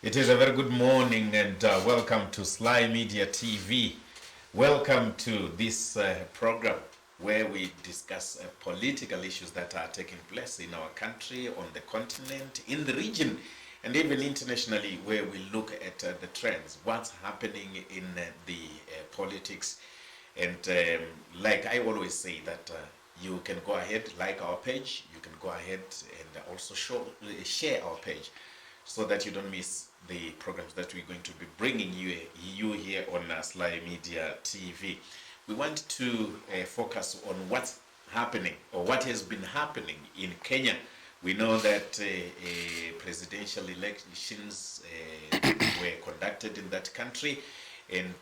It is a very good morning and welcome to Sly Media TV. Welcome to this program where we discuss political issues that are taking place in our country, on the continent, in the region, and even internationally, where we look at the trends, what's happening in the politics. And like I always say that you can go ahead, like our page, you can go ahead and also share our page so that you don't miss the programs that we're going to be bringing you here on Sly Media TV. We want to focus on what's happening or what has been happening in Kenya. We know that presidential elections were conducted in that country, and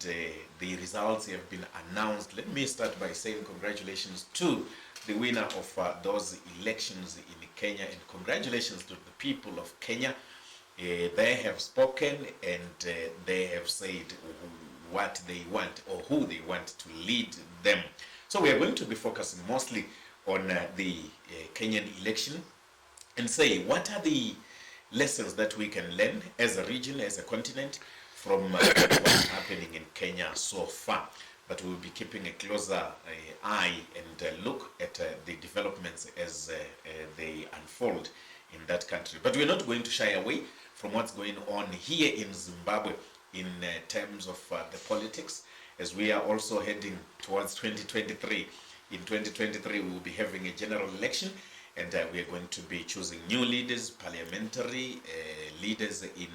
the results have been announced. Let me start by saying congratulations to the winner of those elections in Kenya, and congratulations to the people of Kenya. They have spoken and they have said what they want or who they want to lead them. So we are going to be focusing mostly on the Kenyan election and say what are the lessons that we can learn as a region, as a continent, from what's happening in Kenya so far. But we'll be keeping a closer eye and look at the developments as they unfold in that country. But we're not going to shy away from what's going on here in Zimbabwe in terms of the politics, as we are also heading towards 2023. In 2023, we will be having a general election, and we are going to be choosing new leaders, parliamentary leaders in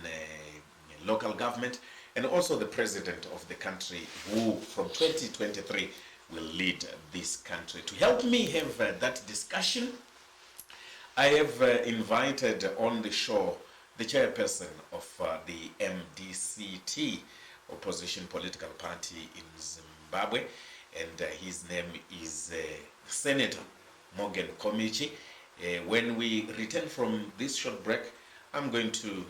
local government, and also the president of the country, who from 2023 will lead this country. To help me have that discussion, I have invited on the show the chairperson of the MDCT, opposition political party in Zimbabwe, and his name is Senator Morgen Komichi. When we return from this short break, I'm going to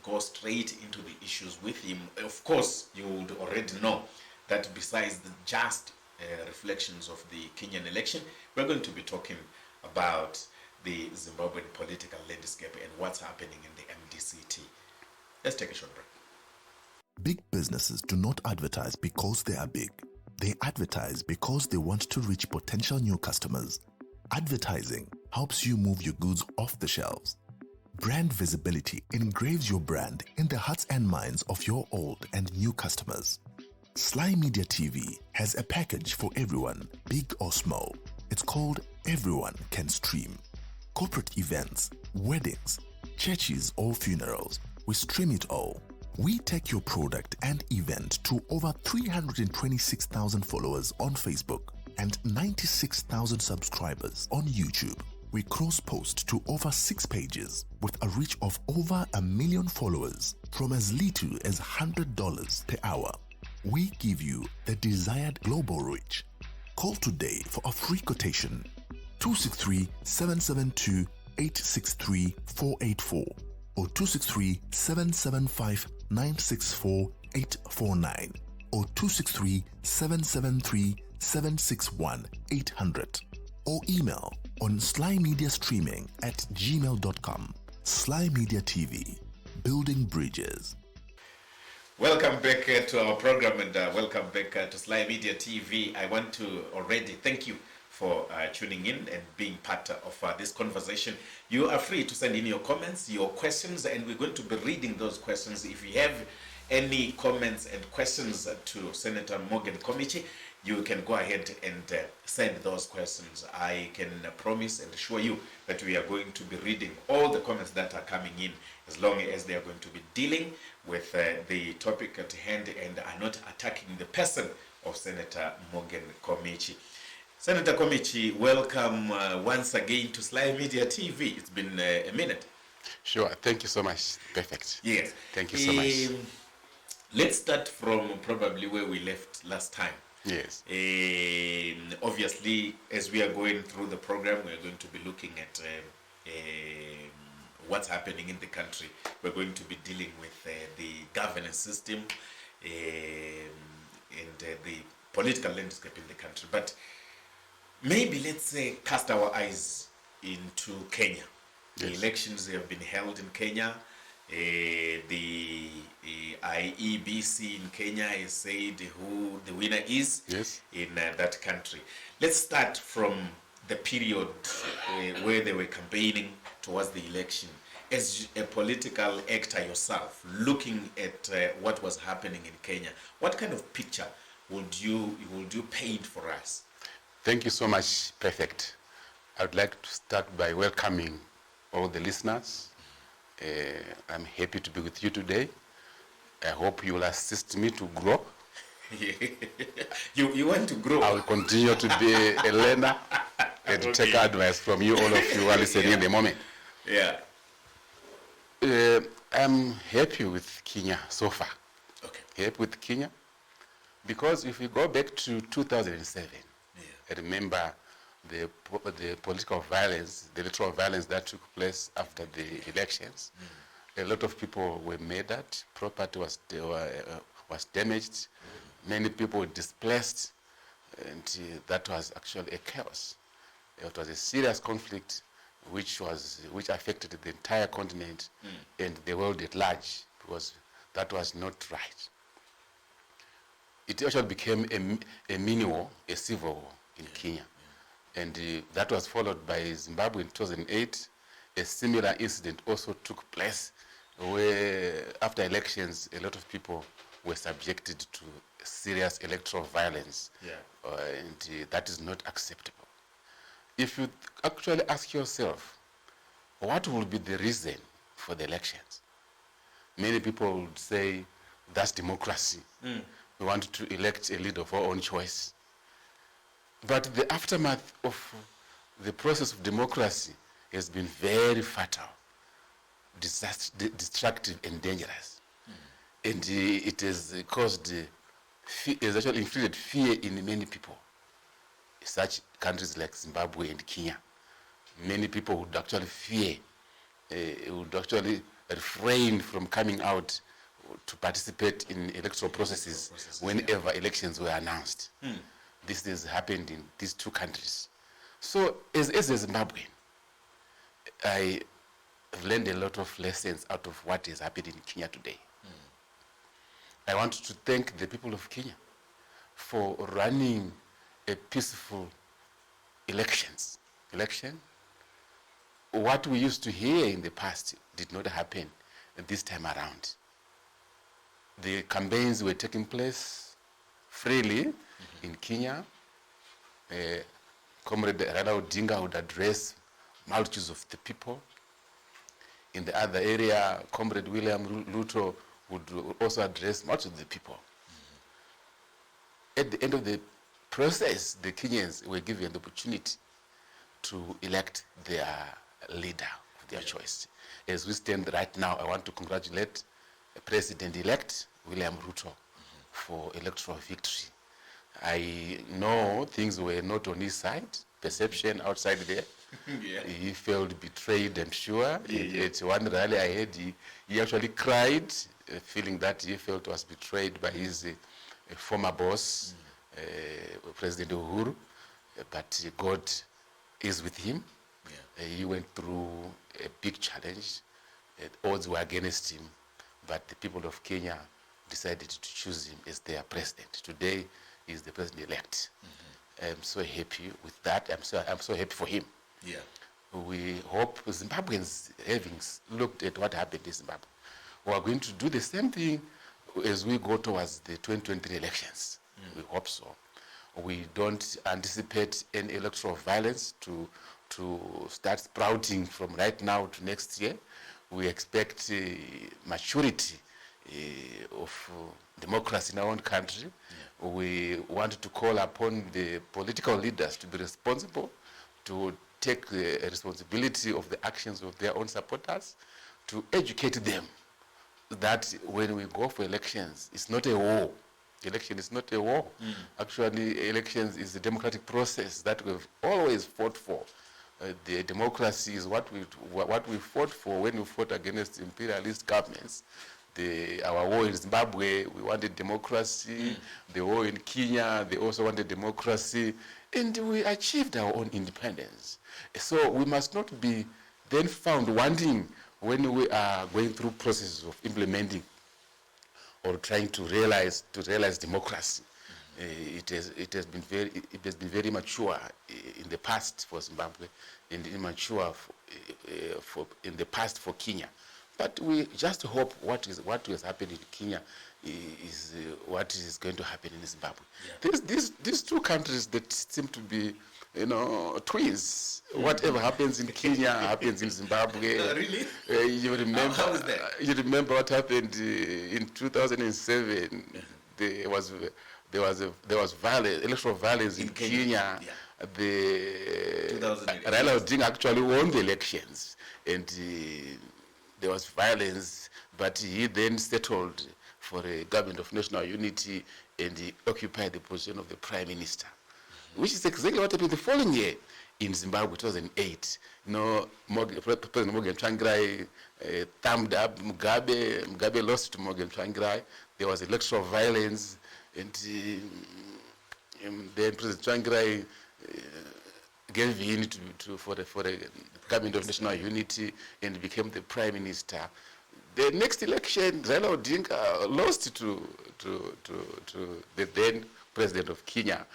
go straight into the issues with him. Of course, you would already know that besides the just reflections of the Kenyan election, we're going to be talking about the Zimbabwean political landscape and what's happening in the MDCT. Let's take a short break. Big businesses do not advertise because they are big. They advertise because they want to reach potential new customers. Advertising helps you move your goods off the shelves. Brand visibility engraves your brand in the hearts and minds of your old and new customers. Sly Media TV has a package for everyone, big or small. It's called Everyone Can Stream. Corporate events, weddings, churches or funerals, we stream it all. We take your product and event to over 326,000 followers on Facebook and 96,000 subscribers on YouTube. We cross-post to over 6 pages with a reach of over 1 million followers from as little as $100 per hour. We give you the desired global reach. Call today for a free quotation. 263-772-863-484 or 263-775-964-849 or 263-773-761-800 or email on slymediastreaming@gmail.com. Sly Media TV, building bridges. Welcome back to our program and welcome back to Sly Media TV. I want to already thank you for tuning in and being part of this conversation. You are free to send in your comments, your questions, and we're going to be reading those questions. If you have any comments and questions to Senator Morgen Komichi, you can go ahead and send those questions. I can promise and assure you that we are going to be reading all the comments that are coming in, as long as they are going to be dealing with the topic at hand and are not attacking the person of Senator Morgen Komichi. Senator Komichi, welcome once again to Sly Media TV. It's been a minute. Sure, thank you so much. Perfect. Yes. Thank you so much. Let's start from probably where we left last time. Yes. Obviously, as we are going through the program, we are going to be looking at what's happening in the country. We're going to be dealing with the governance system and the political landscape in the country. But maybe let's cast our eyes into Kenya. The elections have been held in Kenya. The IEBC in Kenya has said who the winner is in that country. Let's start from the period where they were campaigning towards the election. As a political actor yourself, looking at what was happening in Kenya, what kind of picture would you paint for us? Thank you so much, Perfect. I would like to start by welcoming all the listeners. I'm happy to be with you today. I hope you will assist me to grow. You want to grow? I will continue to be a learner and to take advice from you, all of you who are listening in the moment. Yeah. I'm happy with Kenya so far. Okay. Happy with Kenya because if we go back to 2007, I remember the political violence, the electoral violence that took place after the elections. A lot of people were murdered, property was damaged, many people were displaced, and that was actually a chaos. It was a serious conflict which affected the entire continent and the world at large, because that was not right. It actually became a mini war, a civil war in Kenya. And that was followed by Zimbabwe in 2008. A similar incident also took place where after elections, a lot of people were subjected to serious electoral violence. And that is not acceptable. If you actually ask yourself, what will be the reason for the elections? Many people would say, that's democracy. We want to elect a leader of our own choice. But the aftermath of the process of democracy has been very fatal, destructive, and dangerous. And it has caused, it has actually inflicted fear in many people. Such countries like Zimbabwe and Kenya, many people would actually fear, would actually refrain from coming out to participate in electoral processes whenever elections were announced. This has happened in these two countries. So as a Zimbabwean, I have learned a lot of lessons out of what is happening in Kenya today. I want to thank the people of Kenya for running a peaceful election. What we used to hear in the past did not happen this time around. The campaigns were taking place freely in Kenya. Comrade Raila Odinga would address multitudes of the people. In the other area, Comrade William Ruto would also address multitudes of the people. At the end of the process, the Kenyans were given the opportunity to elect their leader of their choice. As we stand right now, I want to congratulate President-elect William Ruto for electoral victory. I know things were not on his side, perception outside there. He felt betrayed, I'm sure. At one rally I heard, he actually cried, feeling that he felt was betrayed by his former boss, President Uhuru. But God is with him. He went through a big challenge. Odds were against him, but the people of Kenya decided to choose him as their president. Today, he is the president-elect. I'm so happy with that. I'm so happy for him. We hope Zimbabweans, having looked at what happened in Zimbabwe, we are going to do the same thing as we go towards the 2023 elections. We hope so. We don't anticipate any electoral violence to start sprouting from right now to next year. We expect maturity of democracy in our own country. We want to call upon the political leaders to be responsible, to take the responsibility of the actions of their own supporters, to educate them that when we go for elections, it's not a war. Election is not a war. Actually, elections is a democratic process that we've always fought for. The democracy is what we fought for when we fought against imperialist governments. Our war in Zimbabwe, we wanted democracy. The war in Kenya, they also wanted democracy. And we achieved our own independence. So we must not be then found wanting when we are going through processes of implementing or trying to realize democracy, it has been very mature in the past for Zimbabwe and immature in the past for Kenya. But we just hope what has happened in Kenya is what is going to happen in Zimbabwe. Yeah. These two countries that seem to be, twins. Whatever happens in Kenya happens in Zimbabwe. Really? You remember? How is that? You remember what happened in 2007? There was violence, electoral violence in Kenya. Yeah. Raila Odinga actually won the elections, and there was violence, but he then settled for a government of national unity, and he occupied the position of the prime minister, which is exactly what happened the following year in Zimbabwe, 2008. President Morgen Tsvangirai thumbed up Mugabe. Mugabe lost to Morgen Tsvangirai. There was electoral violence, and then President Tsvangirai gave in for the government of national unity and became the prime minister. The next election, Raila Odinga lost to the then president of Kenya.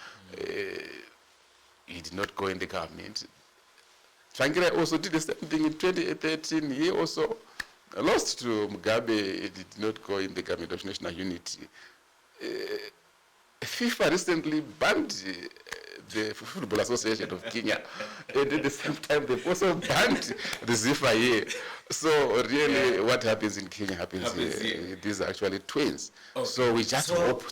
He did not go in the government. Tsvangirai also did the same thing in 2013. He also lost to Mugabe. He did not go in the government of national unity. FIFA recently banned the Football Association of Kenya, and at the same time they've also banned the ZIFA here. So really, what happens in Kenya happens here. These are actually twins. Okay. So we just hope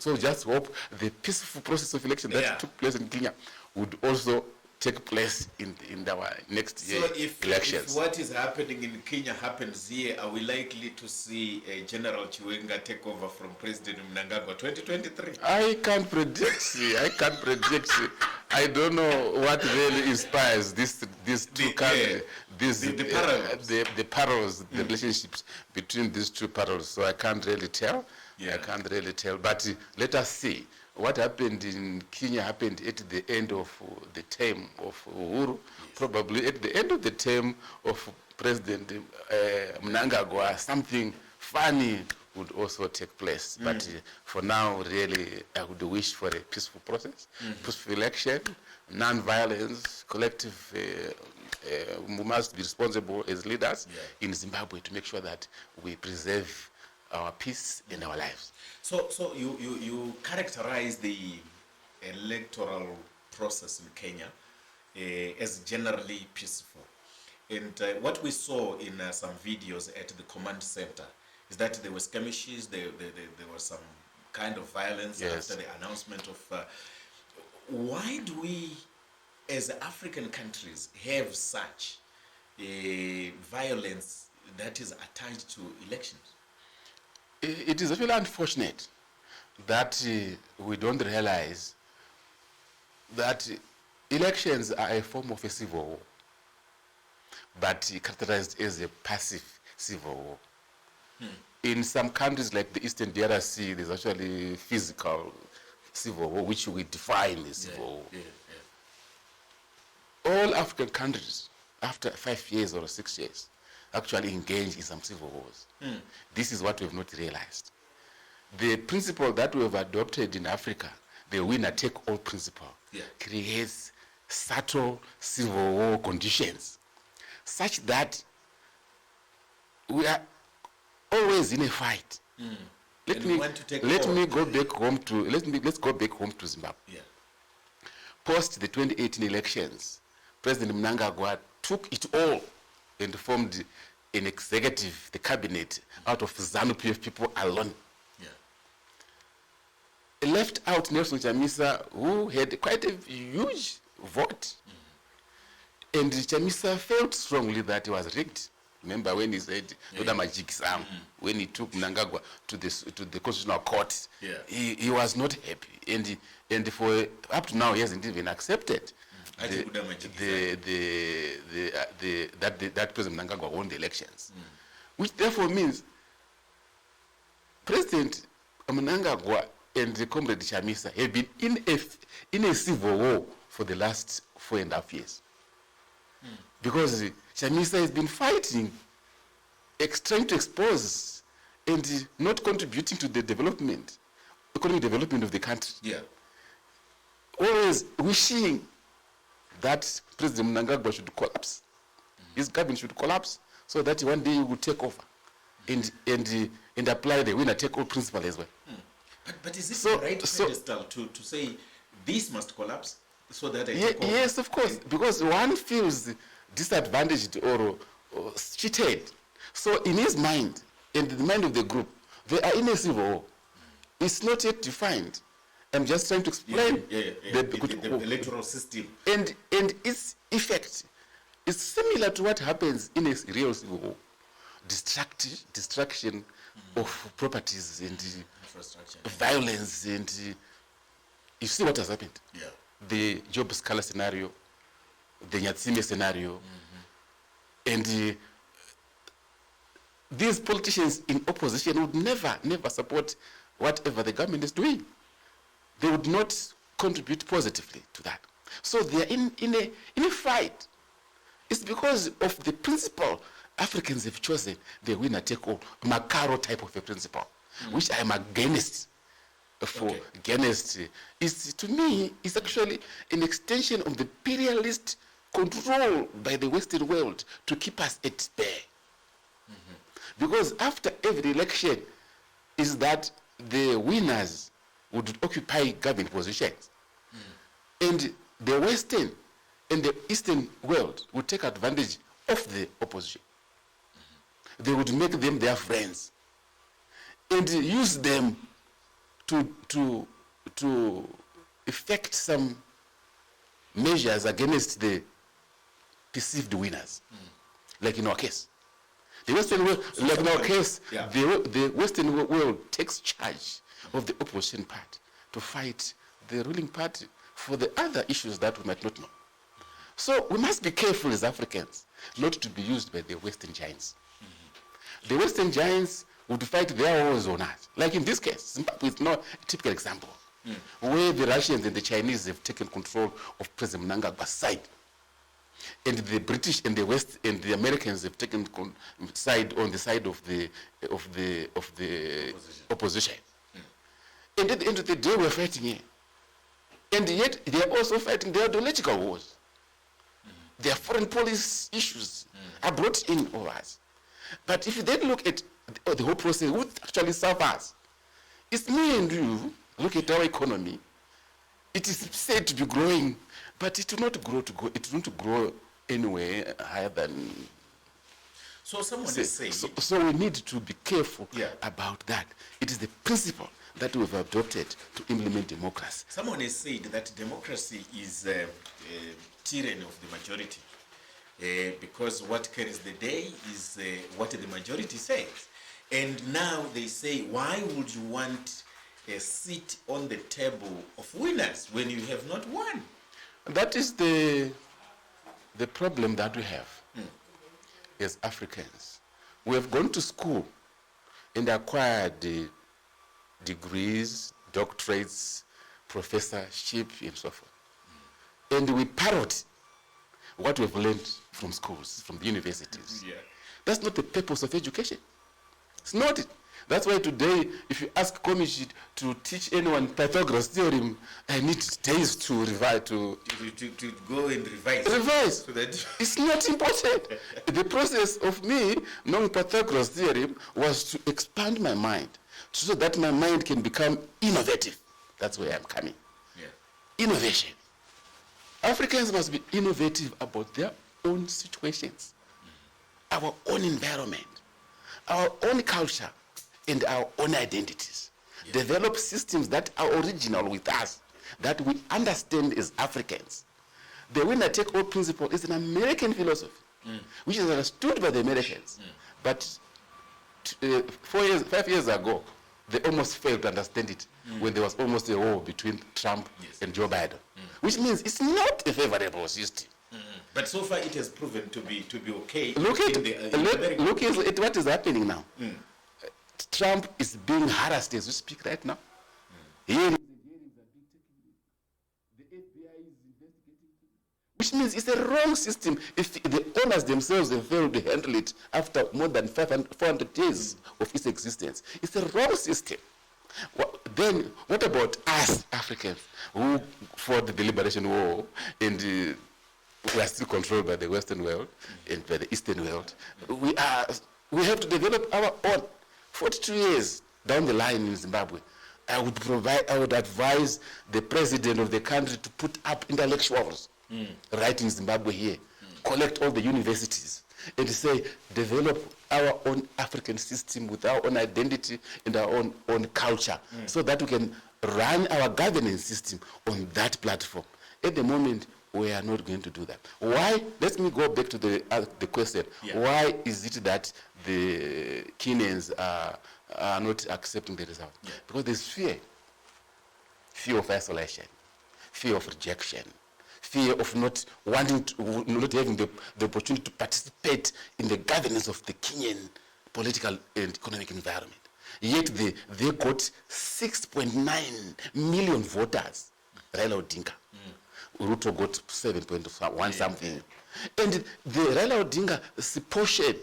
the peaceful process of election that took place in Kenya would also take place in our next year elections. If what is happening in Kenya happens here, are we likely to see General Chiwenga take over from President Mnangagwa 2023? I can't predict. I don't know what really inspires these two countries, the parallels, the relationships between these two parallels. So I can't really tell. Yeah. I can't really tell. But let us see. What happened in Kenya happened at the end of the term of Uhuru. Probably at the end of the term of President Mnangagwa, something funny would also take place. But for now, really, I would wish for a peaceful process, peaceful election, non-violence, collective. We must be responsible as leaders in Zimbabwe to make sure that we preserve our peace in our lives. So you characterize the electoral process in Kenya as generally peaceful. And what we saw in some videos at the command center is that there were skirmishes, there was some kind of violence after the announcement of... why do we, as African countries, have such violence that is attached to elections? It is really unfortunate that we don't realize that elections are a form of a civil war, but characterized as a passive civil war. In some countries like the Eastern DRC, there's actually physical civil war, which we define as civil war. All African countries, after 5 years or 6 years, actually engage in some civil wars. This is what we have not realized. The principle that we have adopted in Africa, the winner-take-all principle, creates subtle civil war conditions, such that we are always in a fight. Let's go back home to Zimbabwe. Post the 2018 elections, President Mnangagwa took it all and formed an executive, the cabinet, out of ZANU-PF people alone. Left out Nelson Chamisa, who had quite a huge vote. And Chamisa felt strongly that he was rigged. Remember when he said, when he took Mnangagwa to the Constitutional Court, he was not happy. And for up to now, he hasn't even accepted that President Mnangagwa won the elections. Which therefore means President Mnangagwa and the comrade Chamisa have been in a civil war for the last 4.5 years. Because Chamisa has been fighting trying to expose and not contributing to the economic development of the country. Yeah. Always wishing that President Mnangagwa should collapse. His government should collapse so that one day he will take over and apply the winner-take-all principle as well. But is it the right pedestal to say this must collapse so that I take over? Yes, of course, because one feels disadvantaged or cheated. So in his mind, in the mind of the group, they are in a civil war. It's not yet defined. I'm just trying to explain the electoral system. And its effect is similar to what happens in a real civil war. Destruction of properties and violence, and you see what has happened. Yeah. The Job Scala scenario, the Nyatsime scenario, and these politicians in opposition would never support whatever the government is doing. They would not contribute positively to that. So they are in a fight. It's because of the principle Africans have chosen, the winner-take-all, Macaro type of a principle, which I am against. Against is, to me, is actually an extension of the imperialist control by the Western world to keep us at bay. Because after every election is that the winners would occupy government positions. And the Western and the Eastern world would take advantage of the opposition. They would make them their friends and use them to effect some measures against the perceived winners. Like in our case. The Western world, like in our case, the Western world takes charge of the opposition party to fight the ruling party for the other issues that we might not know. So we must be careful as Africans not to be used by the Western giants. The Western giants would fight their wars on us. Like in this case, Zimbabwe is not a typical example, where the Russians and the Chinese have taken control of President Mnangagwa's side. And the British and the West and the Americans have taken side on the side of the opposition. And at the end of the day, we're fighting here. And yet, they are also fighting their ideological wars. Their foreign policy issues are brought in over us. But if you then look at the whole process, what actually serves us? It's me and you, look at our economy. It is said to be growing, but it will not grow it won't grow anywhere higher than. So someone is saying. So we need to be careful about that. It is the principle that we've adopted to implement democracy. Someone has said that democracy is a tyranny of the majority, because what carries the day is what the majority says. And now they say, why would you want a seat on the table of winners when you have not won? That is the problem that we have as Africans. We have gone to school and acquired degrees, doctorates, professorship, and so forth. And we parrot what we've learned from schools, from the universities. That's not the purpose of education. It's not it. That's why today, if you ask Komichi to teach anyone Pythagoras theorem, I need days to revise, to go and revise. So that it's not important. The process of me knowing Pythagoras theorem was to expand my mind so that my mind can become innovative. That's where I'm coming. Innovation. Africans must be innovative about their own situations, our own environment, our own culture, and our own identities. Develop systems that are original with us, that we understand as Africans. The winner-take-all principle is an American philosophy, which is understood by the Americans. But 5 years ago, they almost failed to understand it when there was almost a war between Trump and Joe Biden, which means it's not a favorable system. But so far, it has proven to be okay. Look at what is happening now. Trump is being harassed as we speak right now. Here is the FBI is investigating, which means it's a wrong system. If the owners themselves have failed to handle it after more than 400 years of its existence, it's a wrong system. Then what about us Africans who fought the liberation war and we are still controlled by the Western world and by the Eastern world? We have to develop our own. 42 years down the line in Zimbabwe, I would advise the president of the country to put up intellectuals right in Zimbabwe here, collect all the universities, and say, develop our own African system with our own identity and our own culture, so that we can run our governance system on that platform. At the moment, we are not going to do that. Why? Let me go back to the question. Yeah. Why is it that the Kenyans are not accepting the result? Yeah. Because there's fear of isolation, fear of rejection, fear of not wanting to, not having the opportunity to participate in the governance of the Kenyan political and economic environment. Yet they got 6.9 million voters. Raila Odinga. Ruto got 7.1 something. And the Raila Odinga's portion,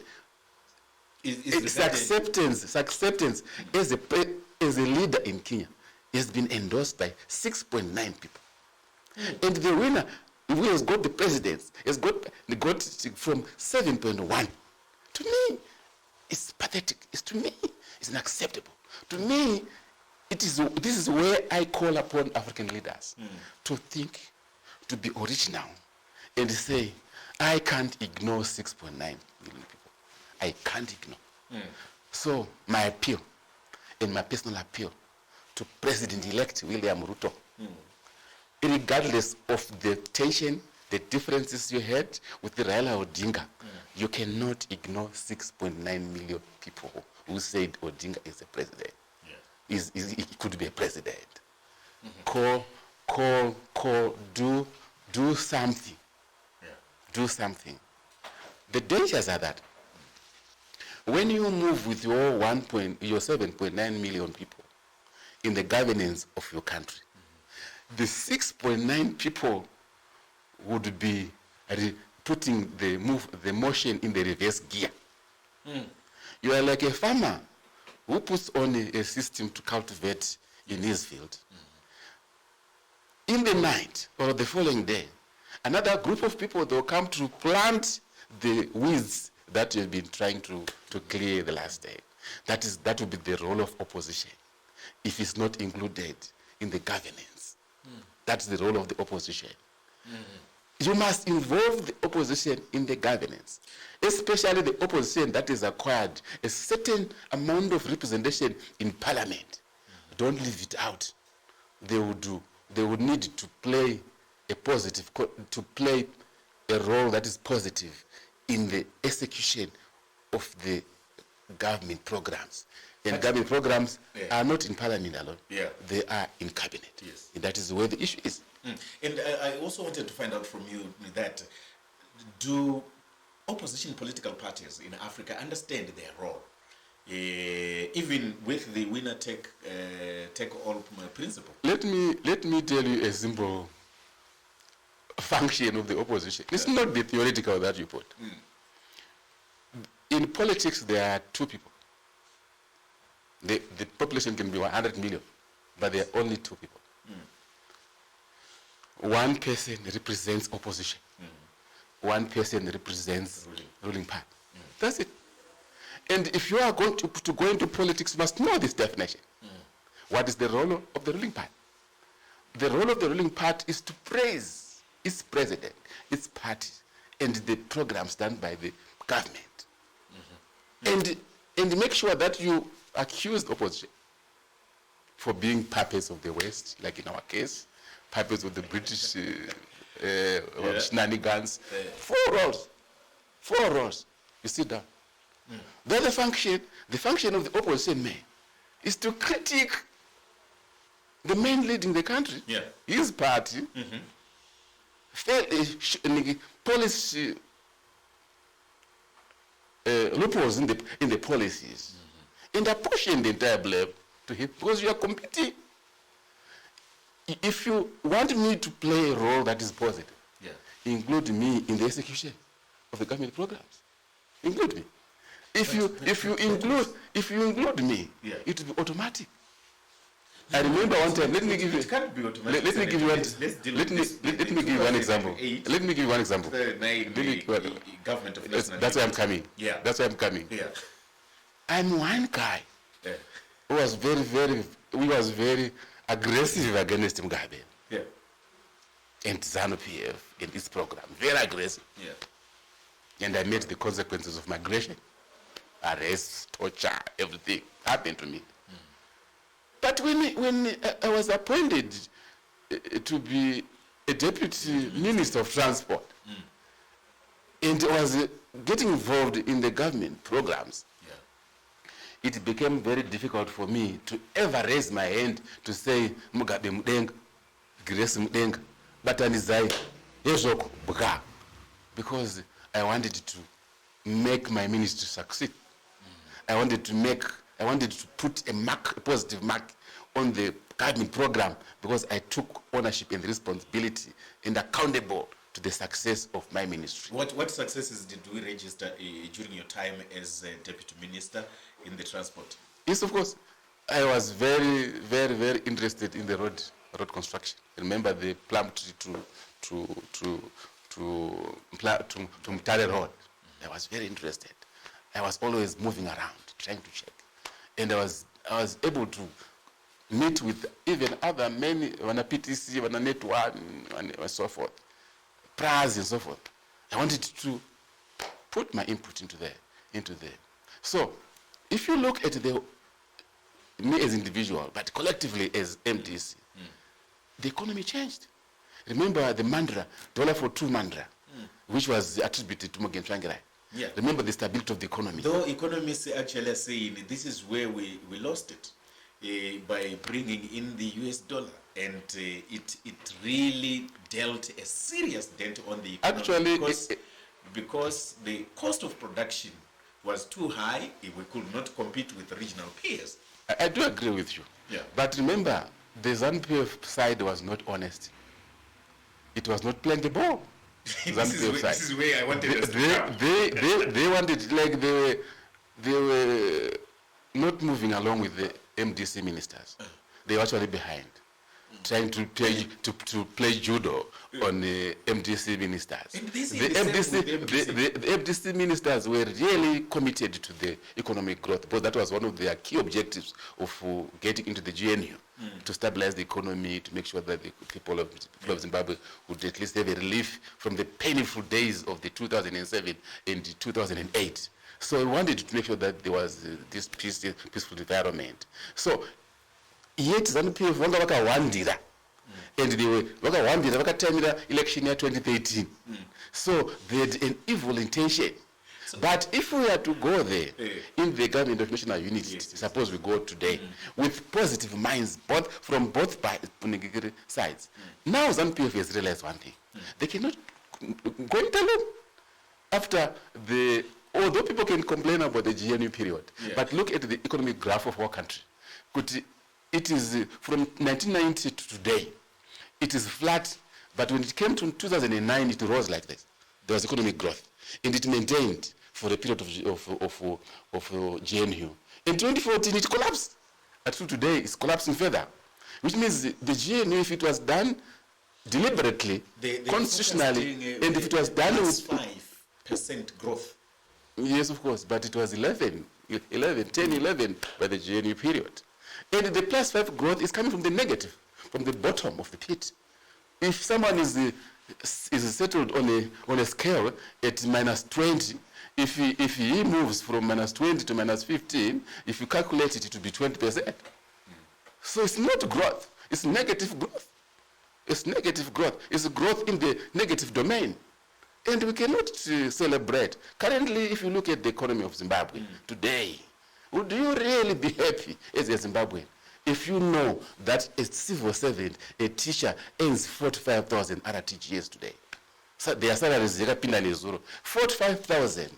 its acceptance as a leader in Kenya has been endorsed by 6.9 people. And the winner, who has got the presidency, has got from 7.1. To me, it's pathetic. To me, it's unacceptable. To me, this is where I call upon African leaders to think, to be original, and say, I can't ignore 6.9 million people. I can't ignore. So my appeal, and my personal appeal to President-elect William Ruto, regardless of the tension, the differences you had with the Raila Odinga, you cannot ignore 6.9 million people who said Odinga is a president. Yes. He could be a president. Call, do something. Yeah. Do something. The dangers are that when you move with your 7.9 million people in the governance of your country, the 6.9 people would be putting the motion in the reverse gear. You are like a farmer who puts on a system to cultivate in his field. In the night or the following day, another group of people, they'll come to plant the weeds that you've been trying to clear the last day. That will be the role of opposition if it's not included in the governance. That's the role of the opposition. You must involve the opposition in the governance, especially the opposition that has acquired a certain amount of representation in parliament. Don't leave it out. They would need to play a role that is positive in the execution of the government programs. And government programs are not in parliament alone. Yeah. They are in cabinet. Yes. And that is where the issue is. And I also wanted to find out from you that do opposition political parties in Africa understand their role, even with the winner take all principle? Let me tell you a simple function of the opposition. It's not the theoretical that you put. In politics, there are two people. The population can be 100 million, but there are only two people. One person represents opposition. One person represents ruling party. That's it. And if you are going to go into politics, you must know this definition. What is the role of the ruling party? The role of the ruling party is to praise its president, its party, and the programs done by the government. And make sure that you accuse the opposition for being puppets of the West, like in our case, puppets of the British shenanigans. 4 roles. 4 roles. You sit down. The other function, the function of the opposition man, is to critique the man leading the country, his party, policy loopholes in the policies, and apportion the entire blame to him because you are competing. If you want me to play a role that is positive, include me in the execution of the government programs. Include me. If you include me, it will be automatic. I remember one time. Let me give you. It can't be automatic. Let me give you one. Let me give you one example. Let me give you one example. Government of national. That's why I'm coming. Yeah. That's why I'm coming. Yeah. I'm one guy who was very aggressive against Mugabe. Yeah. And ZANU-PF in this program. Very aggressive. Yeah. And I met the consequences of migration. Arrest, torture, everything happened to me. But when I was appointed to be a deputy minister of transport, and I was getting involved in the government programs, it became very difficult for me to ever raise my hand to say Mugabe Mudenga, Grace Mudenga, Batanizai, Ezoko Buga, because I wanted to make my ministry succeed. I wanted to put a mark, a positive mark on the government program, because I took ownership and responsibility and accountable to the success of my ministry. What successes did we register during your time as a deputy minister in the transport? Yes, of course. I was very, very, very interested in the road construction. Remember the plum tree to Mtare Road. I was very interested. I was always moving around, trying to check. And I was able to meet with even other many, wana PTC, wana Net1, and so forth, PRAS and so forth. I wanted to put my input into there. So, if you look at me as individual, but collectively as MDC, the economy changed. Remember the mantra, $2 for $2 mantra, which was attributed to Morgen. Yeah. Remember the stability of the economy. Though economists actually are saying this is where we lost it by bringing in the US dollar, and it really dealt a serious dent on the economy. Actually, because the cost of production was too high, we could not compete with regional peers. I do agree with you. Yeah. But remember, the ZANU-PF side was not honest. It was not playing the ball. This is where I wanted us to come. They wanted, like they were not moving along with the MDC ministers. They were actually behind, trying to play judo on the MDC ministers. The MDC ministers were really committed to the economic growth, because that was one of their key objectives of getting into the GNU, to stabilize the economy, to make sure that the people of Zimbabwe would at least have a relief from the painful days of the 2007 and 2008. So we wanted to make sure that there was this peaceful environment. So yet ZANU-PF vanga vakawandira, and they were vakawandira vakatamira election year 2013. So they had an evil intention. But if we are to go there in the government of national unity, suppose we go today with positive minds, from both sides. Now ZANU-PF has realized one thing: they cannot go it alone. After although people can complain about the GNU period, but look at the economic graph of our country. It is from 1990 to today, it is flat. But when it came to 2009, it rose like this. There was economic growth, and it maintained for a period of GNU. In 2014, it collapsed. Until today, it's collapsing further, which means the GNU, if it was done deliberately, constitutionally, and if it was done with 5% growth. Yes, of course, but it was 10, 11 by the GNU period. And the +5 growth is coming from the negative, from the bottom of the pit. If someone is settled on a scale at -20, if he moves from -20 to -15, if you calculate it, it will be 20%. So it's not growth, it's negative growth. It's negative growth. It's growth in the negative domain. And we cannot celebrate. Currently, if you look at the economy of Zimbabwe today, would you really be happy as a Zimbabwean if you know that a civil servant, a teacher, earns 45,000 RTGS today? So their salaries are 45,000.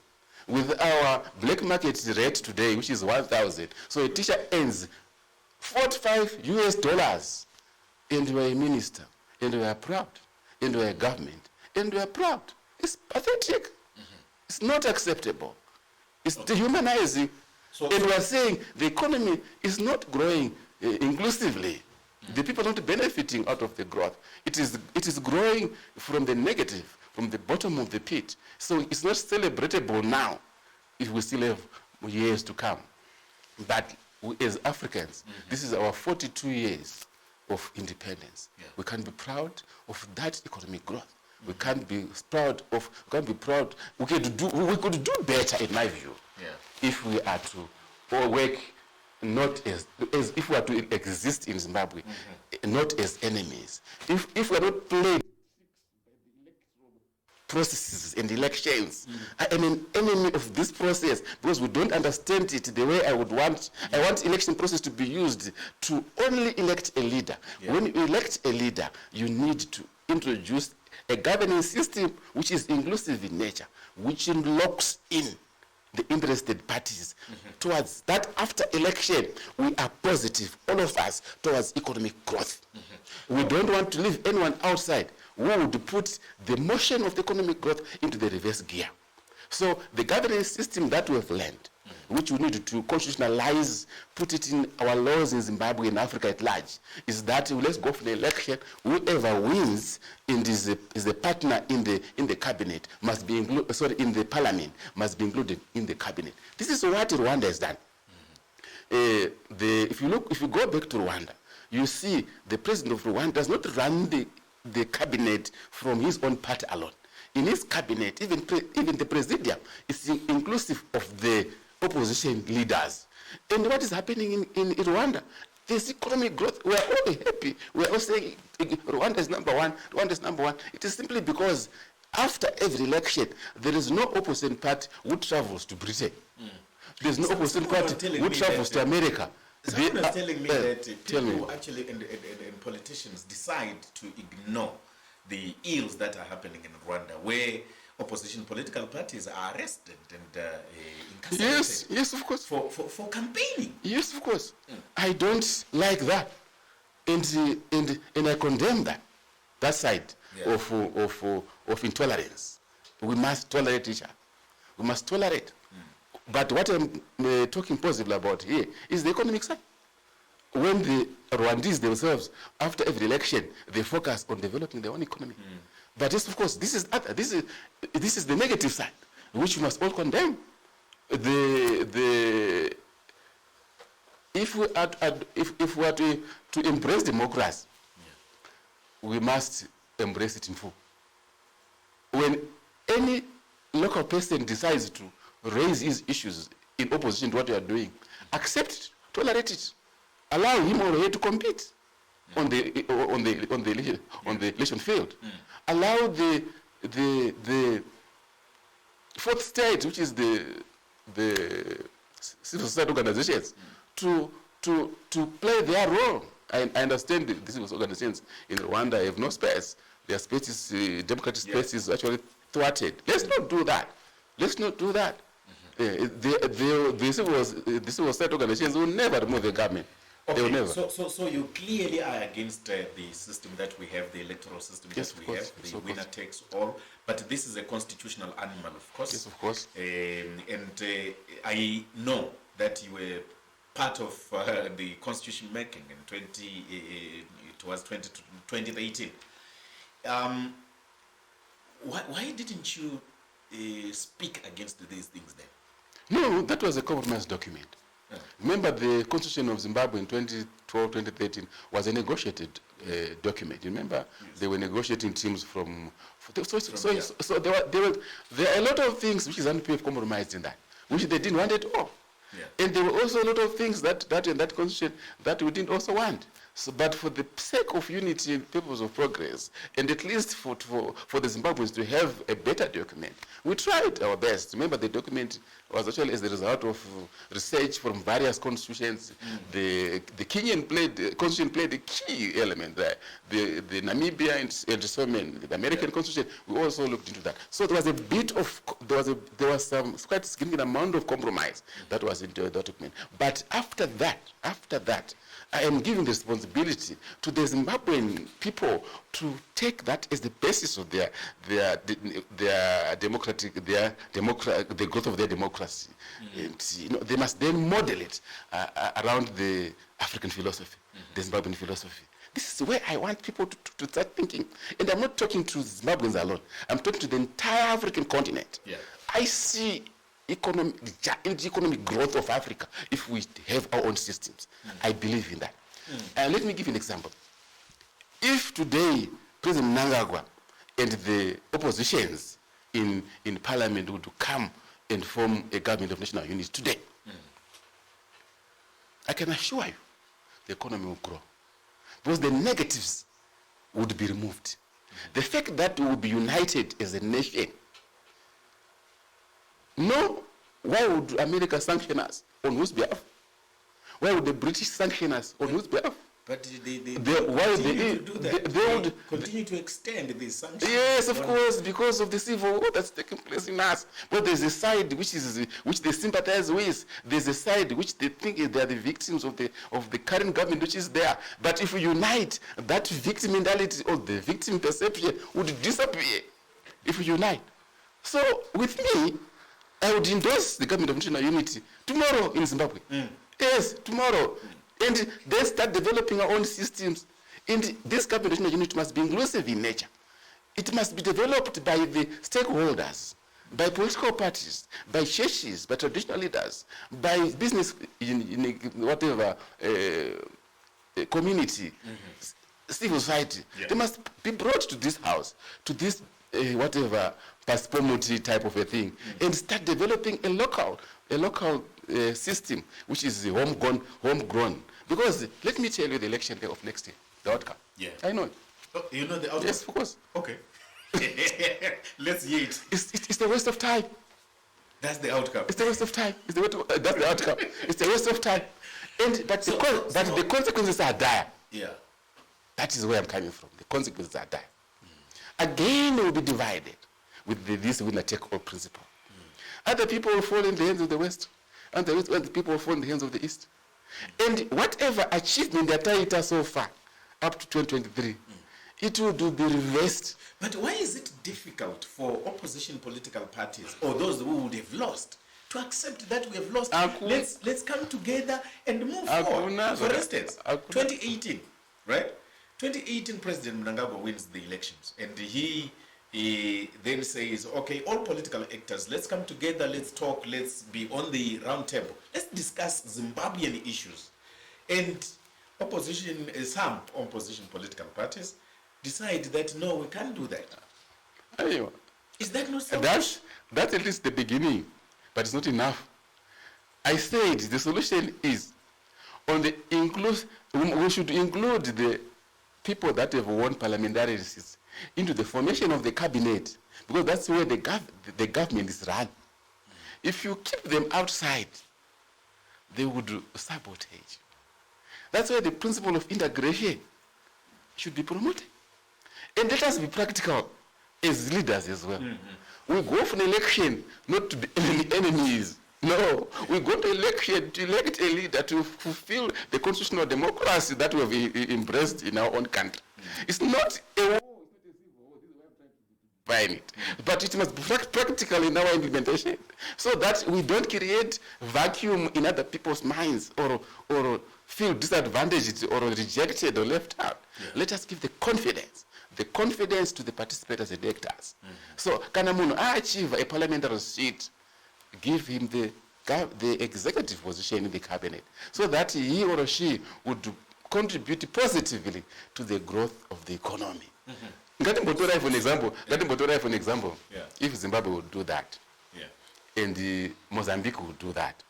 With our black market rate today, which is 1,000, so a teacher earns $45, and we are a minister, and we are proud, and we are a government, and we are proud. It's pathetic. It's not acceptable. It's dehumanizing. And we are saying the economy is not growing inclusively. The people are not benefiting out of the growth. It is growing from the negative, from the bottom of the pit. So it's not celebratable now if we still have years to come. But we, as Africans, this is our 42 years of independence. Yeah. We can be proud of that economic growth. We can't be proud of. We could do better, in my view, if we are to work not as if we are to exist in Zimbabwe, not as enemies. If we are not played processes and elections, I am an enemy of this process because we don't understand it the way I would want. I want election process to be used to only elect a leader. Yeah. When you elect a leader, you need to introduce a governance system which is inclusive in nature, which locks in the interested parties towards that. After election, we are positive, all of us, towards economic growth. We don't want to leave anyone outside. We would put the motion of the economic growth into the reverse gear. So the governance system that we have learned, which we need to constitutionalize, put it in our laws in Zimbabwe and Africa at large, is that let's go for the election. Whoever wins and is a partner in the cabinet must be included. In the parliament must be included in the cabinet. This is what Rwanda has done. If you go back to Rwanda, you see the president of Rwanda does not run the cabinet from his own party alone. In his cabinet, even the presidium is inclusive of the opposition leaders. And what is happening in Rwanda? There's economic growth. We are all happy. We are all saying Rwanda is number one. Rwanda is number one. It is simply because after every election, there is no opposition party who travels to Britain. There's no opposition party who travels to America. Someone is telling me that people actually and politicians decide to ignore the ills that are happening in Rwanda, where opposition political parties are arrested and incarcerated. Yes, of course. For campaigning. Yes, of course. I don't like that, and I condemn that side of intolerance. We must tolerate each other. We must tolerate. But what I'm talking positively about here is the economic side. When the Rwandese themselves, after every election, they focus on developing their own economy. But yes, of course, this is the negative side, which we must all condemn. If we are to embrace democracy, we must embrace it in full. When any local person decides to raise his issues in opposition to what you are doing, accept it, tolerate it, allow him or her to compete on the election field. Allow the fourth state, which is the civil society organizations, to play their role. I understand the civil organizations in Rwanda have no space. Their space is democratic space is actually thwarted. Let's not do that. Let's not do that. The civil society organizations will never remove the government. Okay, they will never. So you clearly are against the system that we have, the electoral system that we have, the winner takes all. But this is a constitutional animal, of course. Yes, of course. I know that you were part of the constitution making in 2018. Why didn't you speak against these things then? No, that was a compromise document. Remember, the Constitution of Zimbabwe in 2012, 2013 was a negotiated document. Remember, they were negotiating teams from. So there are a lot of things which ZANU-PF have compromised in that, which they didn't want at all. And there were also a lot of things that in that constitution that we didn't also want. So, but for the sake of unity and purpose of progress, and at least for the Zimbabweans to have a better document, we tried our best. Remember, the document was actually as a result of research from various constitutions. The Kenyan constitution played a key element there. The Namibia and so many, the American constitution, we also looked into that. So there was a bit of, there was some quite significant amount of compromise that was into the document. But after that, I am giving the responsibility to the Zimbabwean people to take that as the basis of the growth of their democracy. And, they must then model it around the African philosophy, the Zimbabwean philosophy. This is where I want people to start thinking. And I'm not talking to Zimbabweans alone. I'm talking to the entire African continent. Yeah. I see economic growth of Africa if we have our own systems. I believe in that. And let me give you an example. If today President Mnangagwa and the oppositions in parliament would come and form a government of national unity today, I can assure you the economy will grow. Because the negatives would be removed. The fact that we will be united as a nation. No, why would America sanction us? On whose behalf? Why would the British sanction us? On whose behalf? But they would continue to extend these sanctions. Yes, of course, because of the civil war that's taking place in us. But there's a side which they sympathize with. There's a side which they think they are the victims of the current government which is there. But if we unite, that victim mentality or the victim perception would disappear. If we unite. So with me, I would endorse the government of national unity tomorrow in Zimbabwe. Yes, tomorrow. And then start developing our own systems. And this government of national unity must be inclusive in nature. It must be developed by the stakeholders, by political parties, by churches, by traditional leaders, by business in whatever community, civil society. Yeah. They must be brought to this house, to this whatever passport type of a thing, and start developing a local system which is homegrown. Because let me tell you the election day of next year, the outcome. Yeah, I know it. Oh, you know the outcome? Yes, of course. Okay. Let's hear it. It's the waste of time. That's the outcome. It's the waste of time. That's the outcome. It's the waste of time. But the consequences are dire. Yeah. That is where I'm coming from. The consequences are dire. Again, we will be divided with this winner-take-all principle. Other people will fall in the hands of the West, and the people will fall in the hands of the East. And whatever achievement they are trying to so far, up to 2023, it will be reversed. But why is it difficult for opposition political parties or those who would have lost to accept that we have lost? Let's come together and move forward. For instance, 2018, right? 2018, President Mnangagwa wins the elections, and he then says, okay, all political actors, let's come together, let's talk, let's be on the round table. Let's discuss Zimbabwean issues. And some opposition political parties decide that, no, we can't do that. Anyway, is that not selfish? That's at least the beginning, but it's not enough. I said the solution is we should include the people that have won parliamentary seats into the formation of the cabinet, because that's where the government is run. If you keep them outside, they would sabotage. That's why the principle of integration should be promoted. And let us be practical as leaders as well. We go for an election not to be enemies. No, we go to election to elect a leader to fulfill the constitutional democracy that we have embraced in our own country. It's not a war. It. But it must be practical in our implementation, so that we don't create vacuum in other people's minds or feel disadvantaged or rejected or left out. Yeah. Let us give the confidence to the participators and actors. So, kana munhu achieve a parliamentary seat, give him the executive position in the cabinet, so that he or she would contribute positively to the growth of the economy. For an example, yeah. If Zimbabwe would do that, yeah. And Mozambique would do that,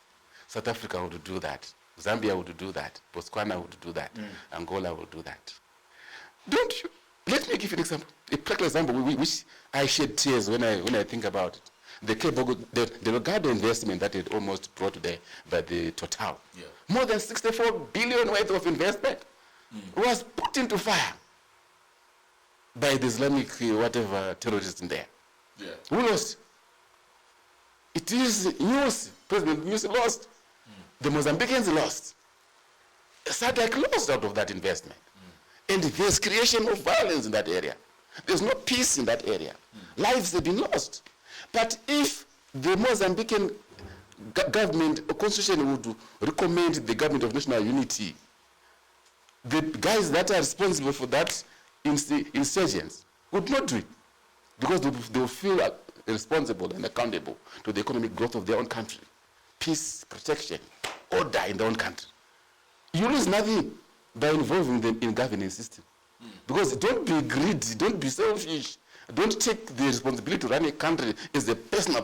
South Africa would do that, Zambia would do that, Botswana would do that, Angola would do that. Don't you? Let me give you an example, a practical example which I shed tears when I think about it. The Logado investment that it almost brought there by the Total, more than 64 billion worth of investment was put into fire by the Islamic whatever terrorists in there. Yeah. Who lost? It is news. President News lost. The Mozambicans lost. SADC lost out of that investment. And there's creation of violence in that area. There's no peace in that area. Lives have been lost. But if the Mozambican government or constitution would recommend the government of national unity, the guys that are responsible for that insurgents would not do it, because they will feel responsible and accountable to the economic growth of their own country, peace, protection, order in their own country. You lose nothing by involving them in governing system. Because don't be greedy, don't be selfish, don't take the responsibility to run a country as a personal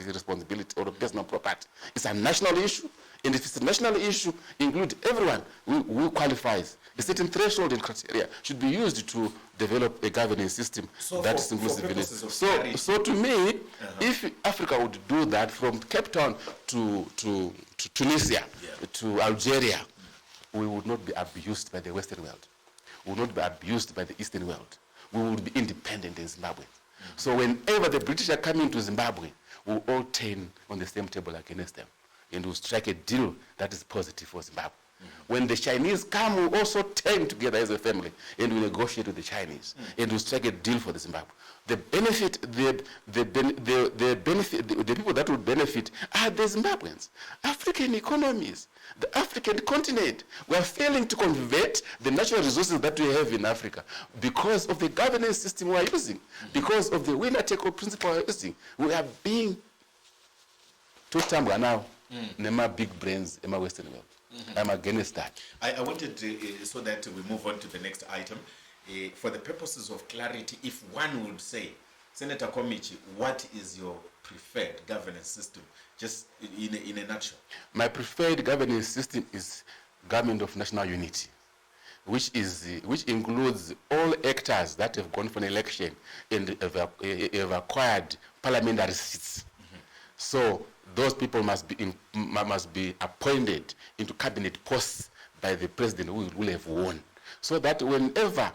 responsibility or a personal property. It's a national issue, and if it's a national issue, include everyone who qualifies. A certain threshold and criteria should be used to develop a governing system that is inclusive. So to me, if Africa would do that from Cape Town to Tunisia, to Algeria, we would not be abused by the Western world. We would not be abused by the Eastern world. We would be independent in Zimbabwe. So whenever the British are coming to Zimbabwe, we'll all turn on the same table against them, and we'll strike a deal that is positive for Zimbabwe. When the Chinese come, we also turn together as a family, and we negotiate with the Chinese, and we strike a deal for the Zimbabwe. The benefit, the people that would benefit are the Zimbabweans, African economies, the African continent. We are failing to convert the natural resources that we have in Africa because of the governance system we are using, because of the winner-take-all principle we are using. We are being too tambwa now, nema big brains in my Western world. I'm against that. I wanted to, so that we move on to the next item, for the purposes of clarity, if one would say, Senator Komichi, what is your preferred governance system, just in a nutshell? My preferred governance system is government of national unity, which includes all actors that have gone for an election and have acquired parliamentary seats. So those people must be appointed into cabinet posts by the president who will have won, so that whenever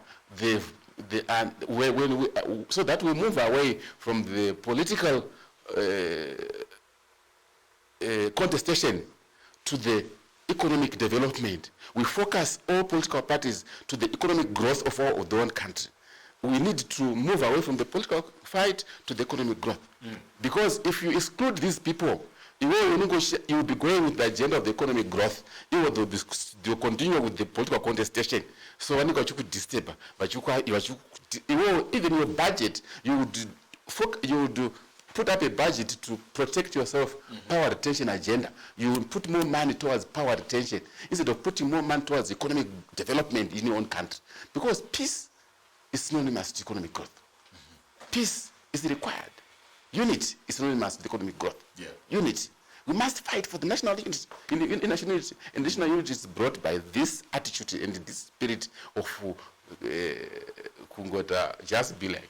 so that we move away from the political contestation to the economic development. We focus all political parties to the economic growth of our own country. We need to move away from the political fight to the economic growth. Because if you exclude these people, you will be going with the agenda of the economic growth. You will continue with the political contestation. So when you go to disturb, but even your budget, you would put up a budget to protect yourself, power retention agenda. You will put more money towards power retention instead of putting more money towards economic development in your own country. Because peace is synonymous to economic growth. Peace is required. Unity is synonymous with economic growth. Unity. We must fight for the national unity. In national unity. And national unity is brought by this attitude and this spirit of just be like,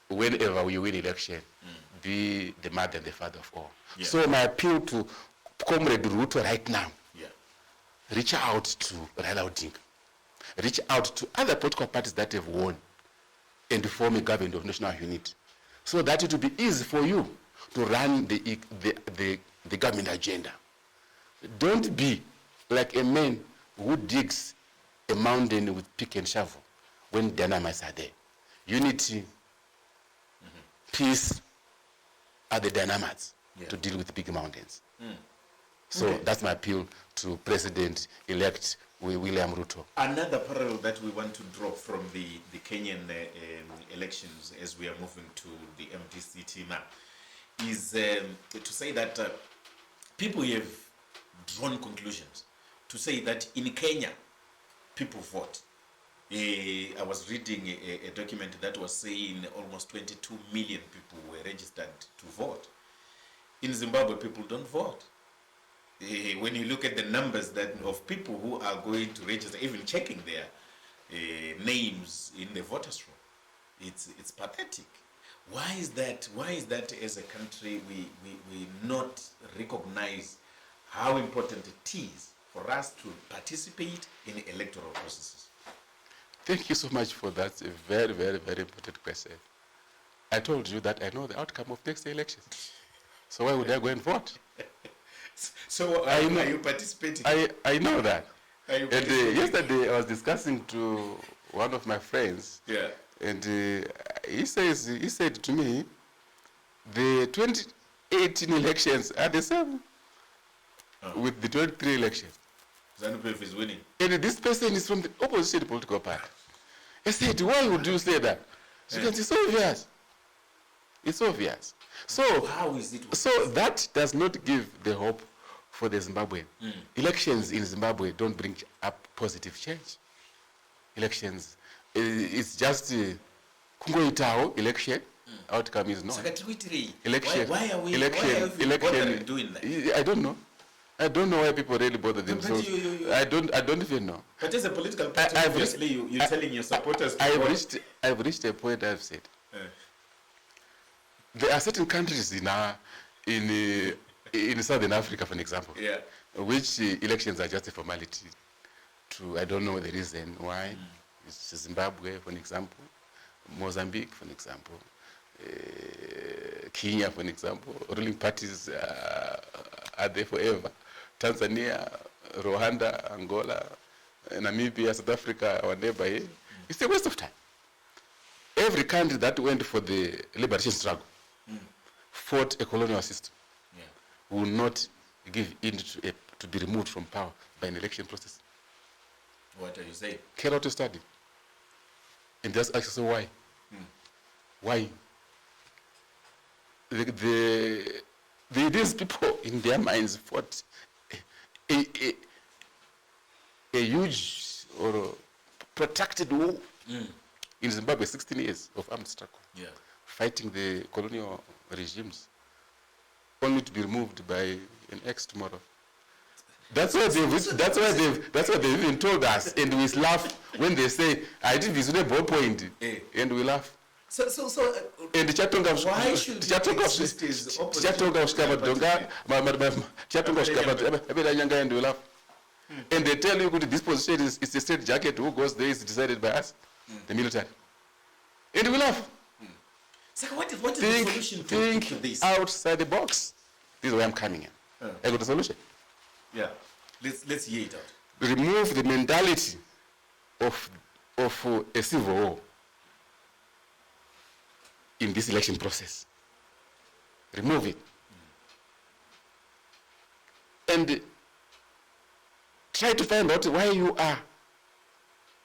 whenever we win election, be the mother and the father of all. So my appeal to Comrade Ruto right now, reach out to Raila Odinga, reach out to other political parties that have won and form a government of national unity, so that it will be easy for you to run the government agenda. Don't be like a man who digs a mountain with pick and shovel when dynamites are there. Unity, peace are the dynamites to deal with big mountains. So that's my appeal to President-elect William Ruto. Another parallel that we want to draw from the Kenyan elections as we are moving to the MDCT now is to say that people have drawn conclusions to say that in Kenya, people vote. I was reading a document that was saying almost 22 million people were registered to vote. In Zimbabwe, people don't vote. When you look at the numbers of people who are going to register, even checking their names in the voters' roll, it's pathetic. Why is that? Why is that as a country we not recognize how important it is for us to participate in electoral processes? Thank you so much for that. A very, very, very important question. I told you that I know the outcome of next election. So why would I go and vote? So are you participating? I know that. And yesterday I was discussing to one of my friends And he said to me, the 2018 elections are the same with the 23 elections. ZANU-PF is winning. And this person is from the opposition political party. I said, why would you say that? Because it's obvious. It's obvious. So how is it? So that does not give the hope for the Zimbabwean. Elections in Zimbabwe don't bring up positive change. Elections, it's just kungoitawo election. Outcome is not. Election. Why are we doing that? I don't know. I don't know why people really bother themselves. I don't even know. But as a political party, obviously you're telling your supporters. I've reached a point. I've said there are certain countries in Southern Africa, for example, which elections are just a formality. I don't know the reason why. It's Zimbabwe, for example, Mozambique, for example, Kenya, for example. Ruling parties are there forever. Tanzania, Rwanda, Angola, Namibia, South Africa, our neighbor here. It's a waste of time. Every country that went for the liberation struggle fought a colonial system will not give in to be removed from power by an election process. What are you saying? Care out to study. And just ask yourself why. Why? These people in their minds fought a huge or protracted war in Zimbabwe, 16 years of armed struggle, fighting the colonial regimes, only to be removed by an ex tomorrow. That's why they've even told us, and we laugh when they say, "I did this ballpoint," and we laugh. So, and why should and we laugh. And they tell you this position is a straight jacket. Who goes there is decided by us, the military. And we laugh. So what is the solution to this? Outside the box. This is where I'm coming in. I got a solution. Yeah. Let's hear it out. Remove the mentality of a civil war in this election process. Remove it. And try to find out why you are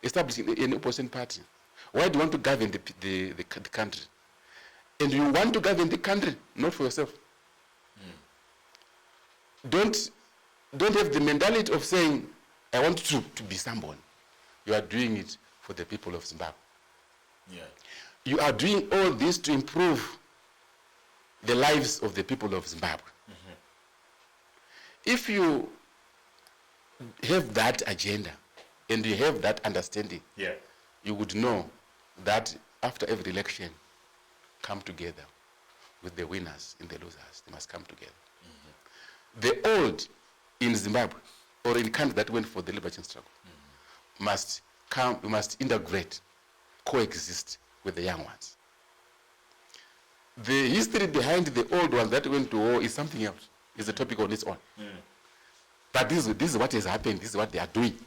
establishing an opposition party. Why do you want to govern the country? And you want to govern the country, not for yourself. Don't have the mentality of saying, I want to be someone. You are doing it for the people of Zimbabwe. You are doing all this to improve the lives of the people of Zimbabwe. If you have that agenda and you have that understanding, you would know that after every election, come together with the winners and the losers. They must come together. The old in Zimbabwe or in countries that went for the liberation struggle must integrate, coexist with the young ones. The history behind the old ones that went to war is something else. It's a topic on its own. But this is what has happened. This is what they are doing,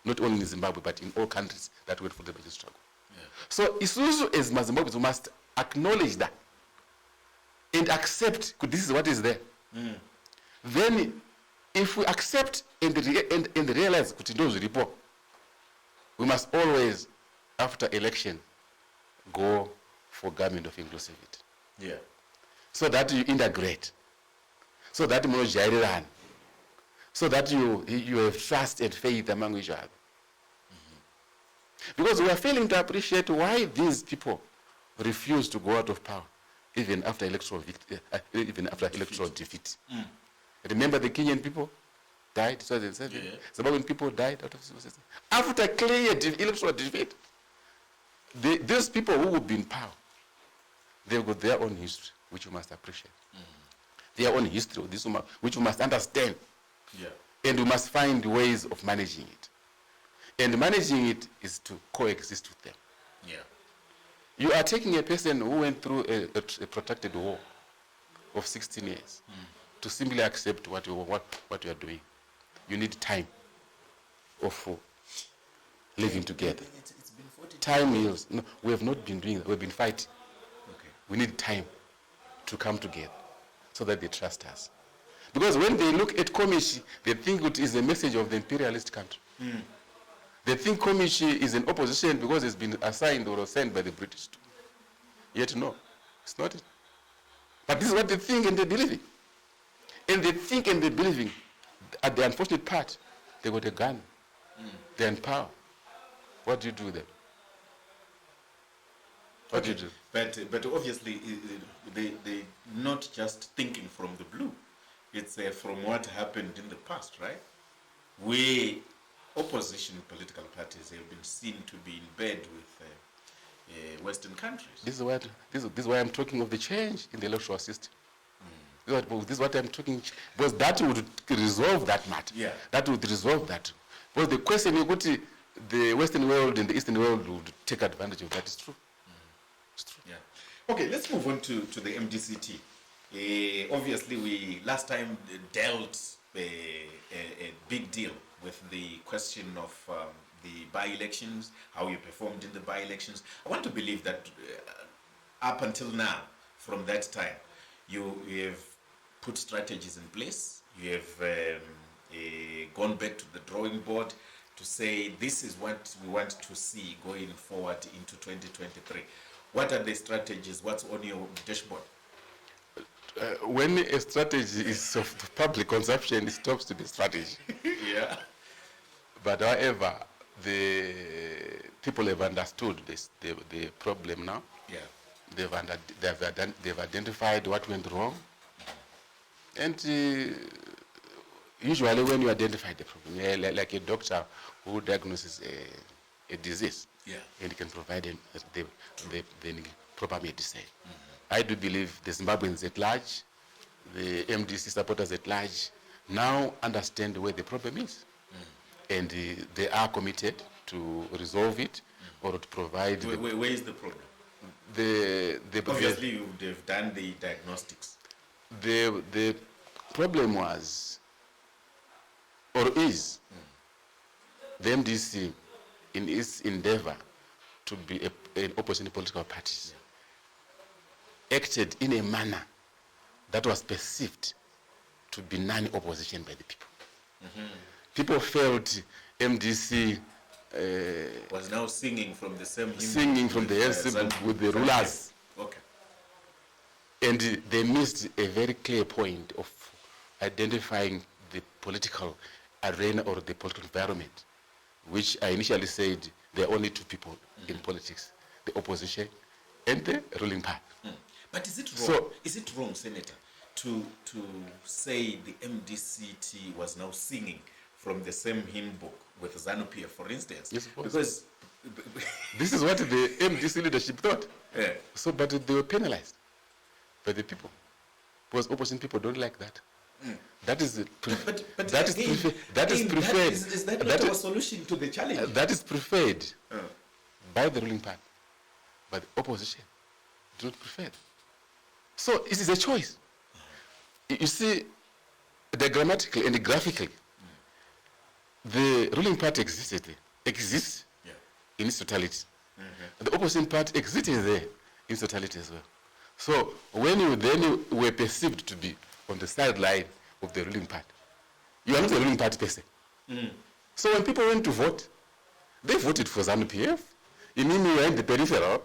not only in Zimbabwe but in all countries that went for the liberation struggle. So Isuzu as Zimbabweans must acknowledge that and accept this is what is there. Then if we accept and realize that we must always, after election, go for government of inclusivity. So that you integrate. So that you run. So that you have trust and faith among each other. Because we are failing to appreciate why these people refuse to go out of power even after electoral defeat. Remember the Kenyan people died, 2007. Zimbabwean people died out of 2007. After clear electoral defeat, those people who would be in power, they've got their own history, which you must appreciate. Their own history, which you must understand. And you must find ways of managing it. And managing it is to coexist with them. You are taking a person who went through a protracted war of 16 years to simply accept what you are doing. You need time of living together. It's been Time heals. No, we have not been doing that. We've been fighting. Okay. We need time to come together so that they trust us. Because when they look at Komichi, they think it is a message of the imperialist country. They think Komichi is an opposition because it's been assigned or assigned by the British too. Yet no, it's not it. But this is what they think and they believe in. And they think and they believe in. At the unfortunate part, they got a gun. They're in power. What do you do then? What do you do? But obviously, they're not just thinking from the blue. It's from what happened in the past, right? We, opposition political parties, have been seen to be in bed with Western countries. This is why I'm talking of the change in the electoral system. This is what I'm talking, because that would resolve that matter. Yeah. That would resolve that. Because the question is, the Western world and the Eastern world would take advantage of that. It's true. It's true. Yeah. Okay, let's move on to the MDCT. Obviously, we last time dealt a big deal with the question of the by-elections, how you performed in the by-elections. I want to believe that up until now, from that time, you have put strategies in place. You have gone back to the drawing board to say this is what we want to see going forward into 2023. What are the strategies? What's on your dashboard? When a strategy is of public consumption, it stops to be strategy. Yeah. But however, the people have understood the problem now. Yeah. They've identified what went wrong. And usually when you identify the problem, like a doctor who diagnoses a disease, yeah, and can provide the proper medicine. I do believe the Zimbabweans at large, the MDC supporters at large, now understand where the problem is. And they are committed to resolve it or to provide... Where is the problem? Obviously, you would have done the diagnostics. The problem was, or is, the MDC in its endeavor to be an opposition political party, acted in a manner that was perceived to be non-opposition by the people. People felt MDC was now singing from the same hymn, singing from the with the rulers. Okay. And they missed a very clear point of identifying the political arena or the political environment, which I initially said there are only two people in politics, the opposition and the ruling party. But is it wrong? Is it wrong, Senator, to say the MDCT was now singing from the same hymn book with ZANU-PF, for instance? Yes, of course. Because this is what the MDC leadership thought. Yeah. So, but they were penalized by the people, because opposition people don't like that. That is preferred. Is that not our solution to the challenge? That is preferred by the ruling party, but the opposition do not prefer. So it is a choice. You see, grammatically and graphically, the ruling party exists in its totality. The opposition party existed there in its totality as well. So when you were perceived to be on the sideline of the ruling party, you are not a ruling party person. So when people went to vote, they voted for ZANU-PF. You mean you are in the peripheral,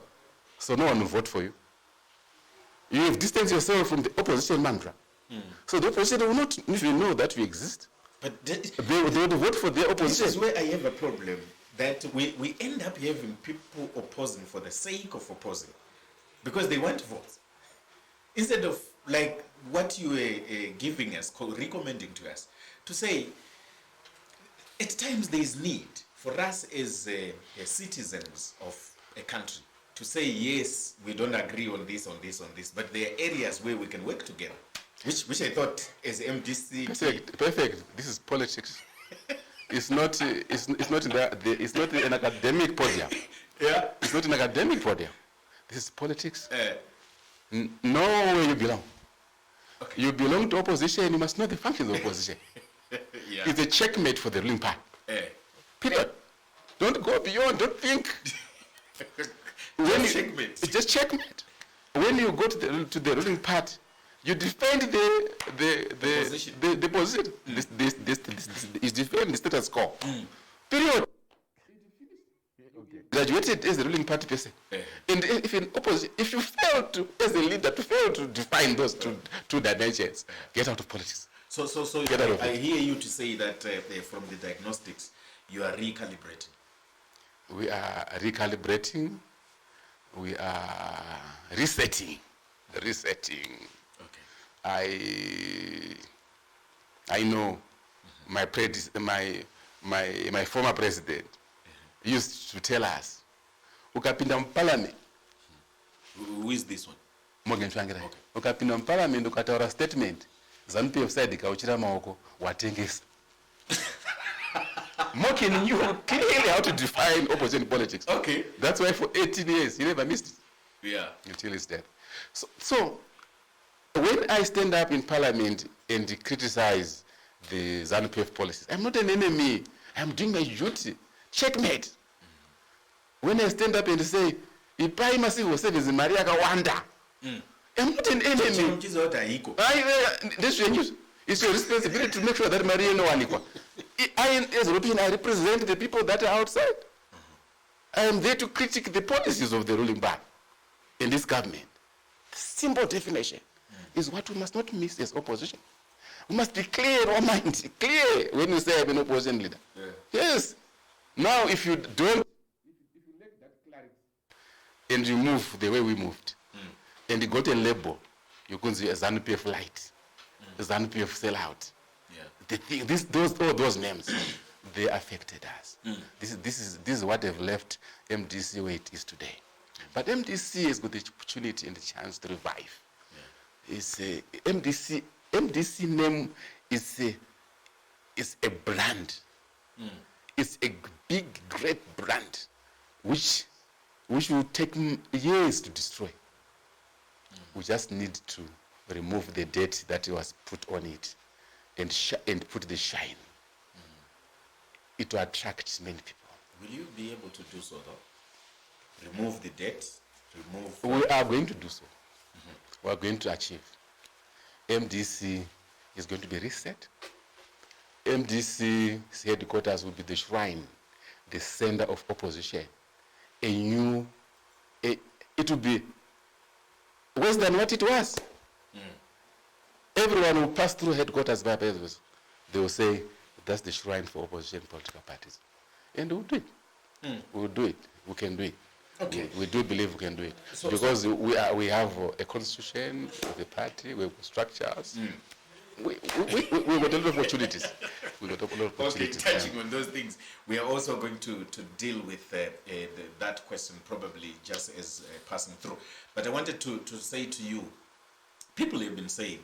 so no one will vote for you. You have distanced yourself from the opposition mantra. So the opposition will not even know that we exist. But they would vote for the opposition. This is where I have a problem, that we end up having people opposing for the sake of opposing, because they want votes. Instead of like what you are giving us, recommending to us, to say, at times there is need for us as citizens of a country to say, yes, we don't agree on this, but there are areas where we can work together, which I thought as MDC. Perfect. This is politics. It's not an academic podium. Yeah. It's not an academic podium. This is politics. Know where you belong. Okay. You belong to opposition. You must know the functions of opposition. Yeah. It's a checkmate for the ruling party. Period. Don't go beyond. Don't think Checkmate. It's just checkmate. When you go to the ruling party, you defend the position. Is defend the status quo. Period. Graduated as a ruling party person. And if in opposition, if you fail to, as a leader, to define those two dimensions, get out of politics. So I hear you to say that from the diagnostics, you are recalibrating. We are recalibrating. We are resetting. Okay. I know my former president used to tell us, ukapinda parliament. Who is this one? Morgen. Ukapinda parliament ukataura statement, ZANU-PF side ikauchira maoko watengesa. Morgen knew clearly how to define opposition politics. Okay. That's why for 18 years he never missed it. Yeah. Until his death. So when I stand up in parliament and criticize the ZANU-PF policies, I'm not an enemy. I'm doing my duty. Checkmate. When I stand up and say, Ipai masivo service Maria Kawanda, I'm not an enemy. It's your responsibility to make sure that Maria no one equal. I, as European, I represent the people that are outside. I am there to critique the policies of the ruling party in this government. The simple definition is what we must not miss as opposition. We must be clear in our mind, clear when you say I'm an opposition leader. Yeah. Yes. Now, if you don't, if you lack that clarity and you move the way we moved, and you got a label, you can see a ZANU-PF light, a ZANU-PF sellout. Yeah. Those names, they affected us. This is what they've left MDC where it is today. But MDC has got the opportunity and the chance to revive. Yeah. It's a MDC name is a brand. It's a big, great brand, which will take years to destroy. We just need to remove the dirt that was put on it and put the shine. It will attract many people. Will you be able to do so, though? Remove the debt? We are going to do so. We are going to achieve. MDC is going to be reset. MDC's headquarters will be the shrine, the center of opposition. It will be worse than what it was. Everyone will pass through headquarters by business. They will say, that's the shrine for opposition political parties. And we'll do it. We'll do it. We can do it. Okay. We do believe we can do it. Because we have a constitution of the party, we have structures. We got a lot of opportunities. Okay, touching on those things, we are also going to deal with that question probably just as passing through. But I wanted to say to you, people have been saying,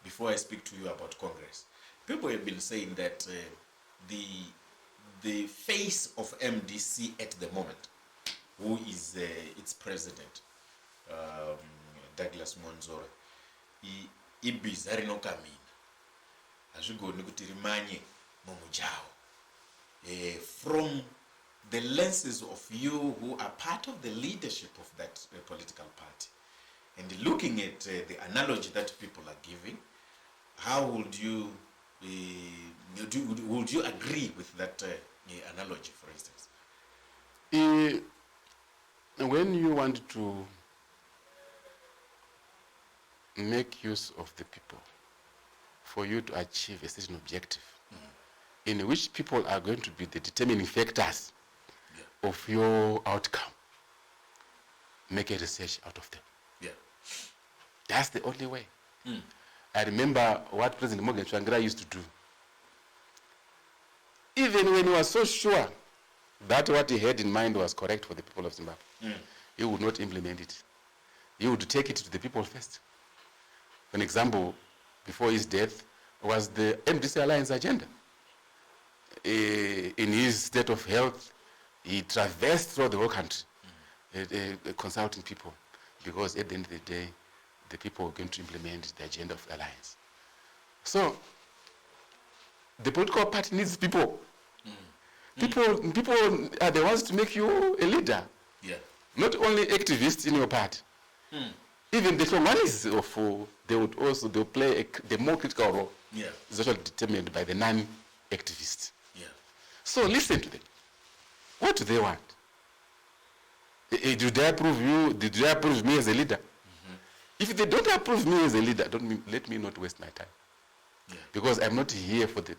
before I speak to you about Congress, people have been saying that the face of MDC at the moment, who is its president, Douglas Monzora, ibhiza rinokamina hazvigoni kuti rimanye mumujao. From the lenses of you who are part of the leadership of that political party, and looking at the analogy that people are giving, how would you would you agree with that analogy, for instance? When you want to make use of the people for you to achieve a certain objective, in which people are going to be the determining factors of your outcome, make a research out of them. Yeah. That's the only way. I remember what President Morgen used to do. Even when he was so sure that what he had in mind was correct for the people of Zimbabwe, he would not implement it. He would take it to the people first. For example, before his death was the MDC Alliance agenda. In his state of health, he traversed through the whole country, consulting people, because at the end of the day, the people were going to implement the agenda of the alliance. So, the political party needs people. People are the ones to make you a leader. Yeah. Not only activists in your party. Even the Somalis they'll play the more critical role. Yeah. Is actually determined by the non-activists. Yeah. So listen to them. What do they want? Do they approve you? Did they approve me as a leader? If they don't approve me as a leader, let me not waste my time. Yeah. Because I'm not here for the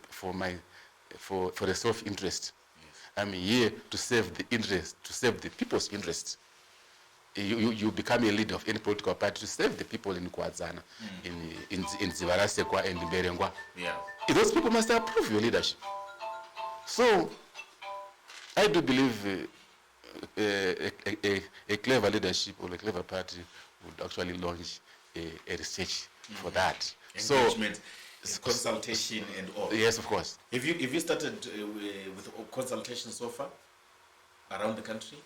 self-interest. Yes. I'm here to serve the people's interests. You become a leader of any political party to serve the people in Kwazana, in Zivarasekwa and in Berengwa. Yeah. Those people must approve your leadership. So, I do believe a clever leadership or a clever party would actually launch a research for that. Engagement, consultation and all. Yes, of course. Have you started with consultation so far around the country?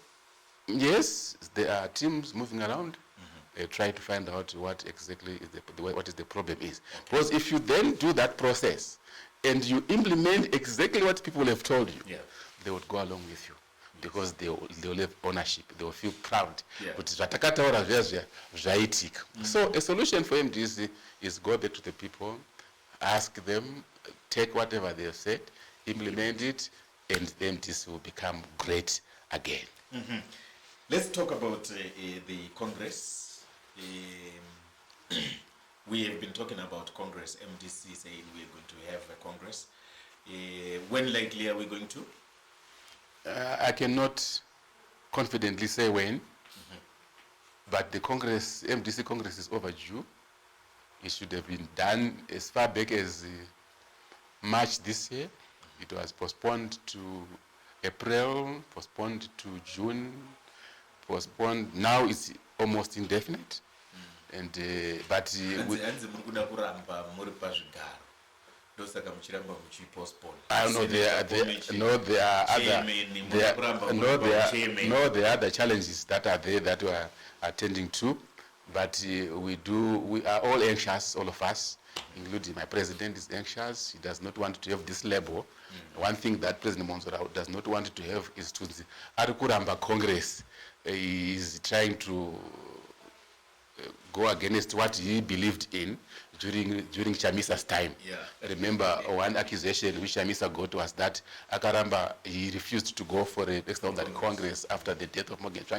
Yes, there are teams moving around, trying to find out what exactly is the problem is. Okay. Because if you then do that process and you implement exactly what people have told you, they would go along with you. Because they will have ownership, they will feel proud. So a solution for MDC is go back to the people, ask them, take whatever they have said, implement it, and the MDC will become great again. Let's talk about the Congress. We have been talking about Congress, MDC saying we are going to have a Congress. When likely are we going to? I cannot confidently say when, but the Congress, MDC Congress is overdue. It should have been done as far back as March this year. It was postponed to April, postponed to June, postponed. Now it's almost indefinite. And but I don't know. There are other challenges that are there that we are attending to, but we are all anxious, all of us, including my president is anxious. He does not want to have this label. One thing that President Monsora does not want to have is to Arukuramba Congress. He is trying to go against what he believed in during Chamisa's time. Remember, one accusation which Chamisa got was that Akaramba, he refused to go for an extraordinary Congress after the death of Morgen. To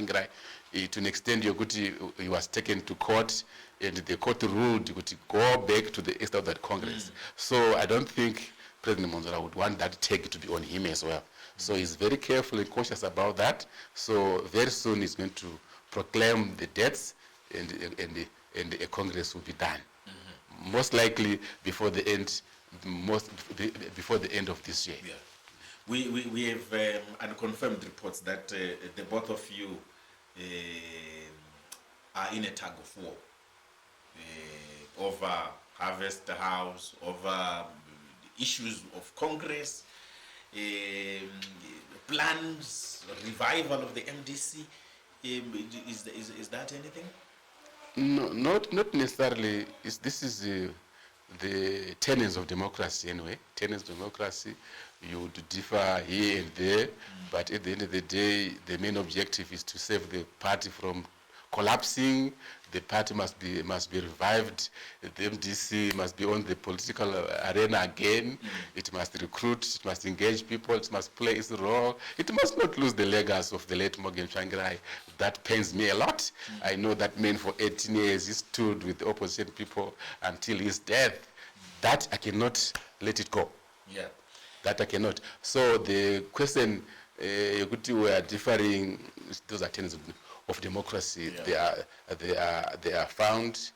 an extent, he was taken to court, and the court ruled to go back to the extraordinary Congress. So I don't think President Monsora would want that take to be on him as well. So he's very careful and cautious about that. So very soon he's going to proclaim the dates, and a Congress will be done. Most likely before the end of this year. Yeah. We have unconfirmed reports that the both of you are in a tug of war over Harvest House, over issues of Congress, plans, revival of the MDC. Is that anything? No, not necessarily. This is the tenets of democracy anyway. Tenets of democracy, you would differ here and there, but at the end of the day, the main objective is to save the party from collapsing. The party must be revived. The MDC must be on the political arena again. It must recruit. It must engage people. It must play its role. It must not lose the legacy of the late Morgen Tsvangirai. That pains me a lot. I know that man for 18 years. He stood with the opposition people until his death. That I cannot let it go. Yeah. That I cannot. So the question, we are differing. Those are tenets of democracy. They are found,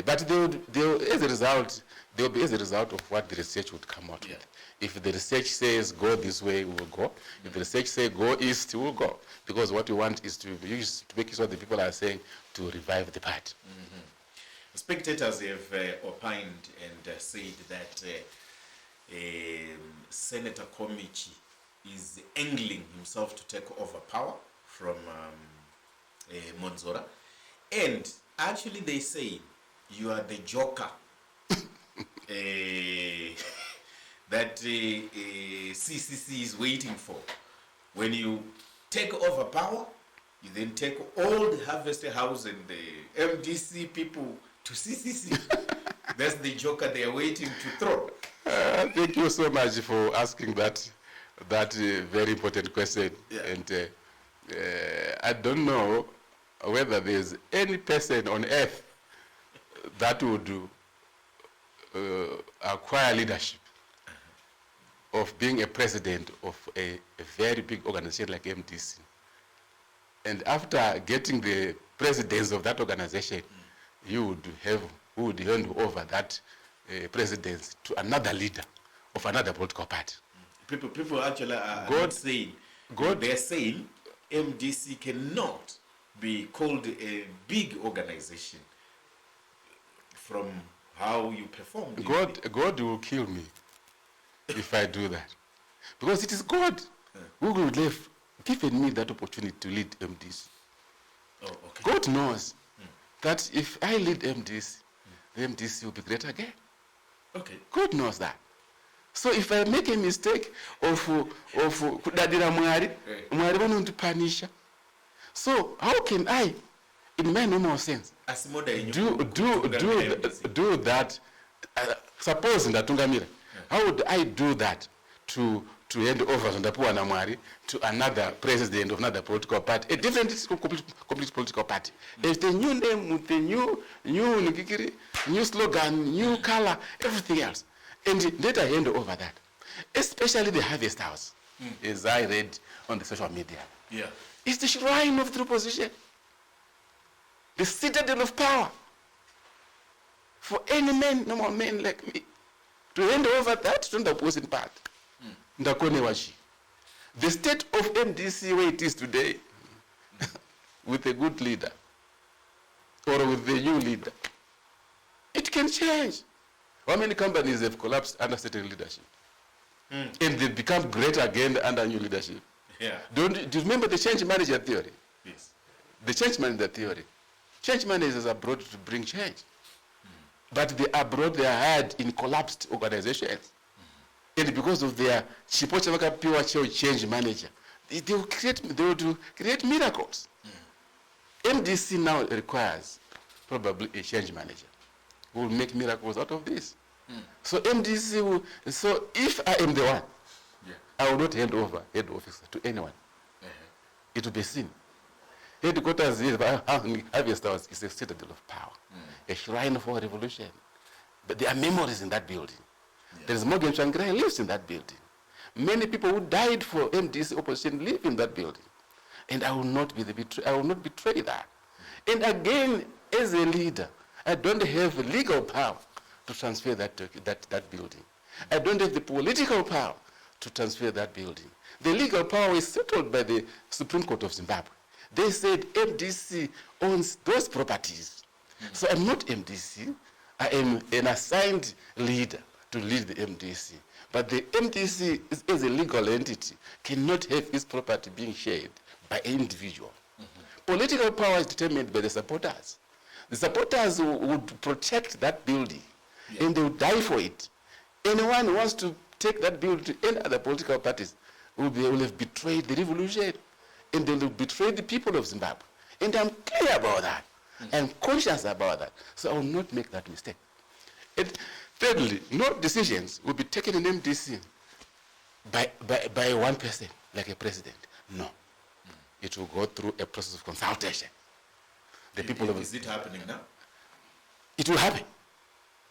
but they'll as a result, they'll be as a result of what the research would come out with. If the research says go this way, we will go. If the research says go east, we will go. Because what we want is to make sure the people are saying to revive the party. Spectators have opined and said that Senator Komichi is angling himself to take over power from Monsora, and actually they say you are the joker that CCC is waiting for. When you take over power, you then take all the Harvest House and the MDC people to CCC. That's the joker they are waiting to throw. Thank you so much for asking that very important question. Yeah. And I don't know whether there's any person on earth that would acquire leadership of being a president of a very big organization like MDC. And after getting the presidents of that organization, you would hand over that presidency to another leader of another political party. People actually are not saying, they're saying MDC cannot be called a big organization from how you perform. God will kill me if I do that. Because it is God who would have given me that opportunity to lead MDC. Oh, okay. God knows that if I lead MDC, the MDC will be great again. Okay. God knows that. So if I make a mistake of kudadira mwari vanoti punisha. So how can I, in my normal sense, do that? Suppose ndatungamira. How would I do that to hand over Zondapuwa na Mwari to another president of another political party, a different complete political party? There's the new name with the new slogan, new color, everything else. And let I hand over that. Especially the Harvest House, as I read on the social media. Yeah. It's the shrine of true position. The citadel of power. For any man, normal man like me, to hand over that to the opposing party. The state of MDC where it is today, with a good leader, or with the new leader, it can change. How many companies have collapsed under certain leadership? And they become great again under new leadership? Yeah. Do you remember the change manager theory? Yes. The change manager theory. Change managers are brought to bring change. But they are hired in collapsed organizations. And because of their pure change manager, they will create miracles. MDC now requires probably a change manager who will make miracles out of this. So MDC will, so if I am the one, I will not hand over head office to anyone. It will be seen. Headquarters is Harvest House is a citadel of power, a shrine for revolution. But there are memories in that building. There is Morgen who lives in that building. Many people who died for MDC opposition live in that building. And I will not betray that. And again, as a leader, I don't have legal power to transfer that building. I don't have the political power to transfer that building. The legal power is settled by the Supreme Court of Zimbabwe. They said MDC owns those properties. So I'm not MDC. I am an assigned leader to lead the MDC. But the MDC, as a legal entity, cannot have its property being shared by an individual. Political power is determined by the supporters. The supporters would protect that building, and they would die for it. Anyone who wants to take that building to any other political parties will have betrayed the revolution, and they will betray the people of Zimbabwe. And I'm clear about that. I'm conscious about that. So I will not make that mistake. And thirdly, no decisions will be taken in MDC by one person, like a president. No. It will go through a process of consultation. Is it happening now? It will happen.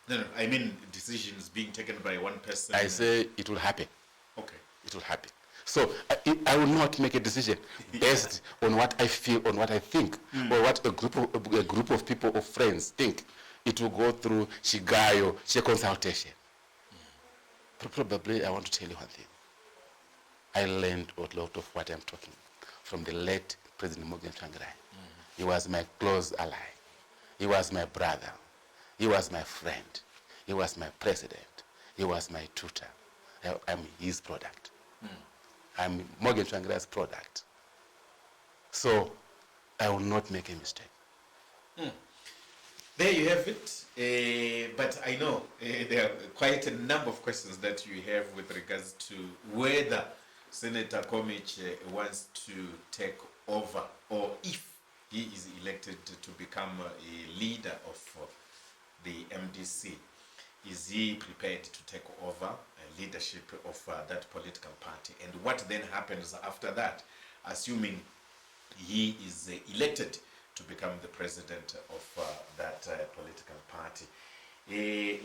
No, I mean decisions being taken by one person. I say it will happen. Okay. It will happen. So I will not make a decision based on what I feel, on what I think, or what a group of people or friends think. It will go through Shigayo, consultation. Probably I want to tell you one thing. I learned a lot of what I'm talking from the late President Morgen. He was my close ally. He was my brother. He was my friend. He was my president. He was my tutor. I'm his product. I'm Morgen Tsvangira's product. So I will not make a mistake. There you have it. But I know there are quite a number of questions that you have with regards to whether Senator Komichi wants to take over, or if he is elected to become a leader of the MDC. Is he prepared to take over leadership of that political party? And what then happens after that, assuming he is elected to become the president of that political party?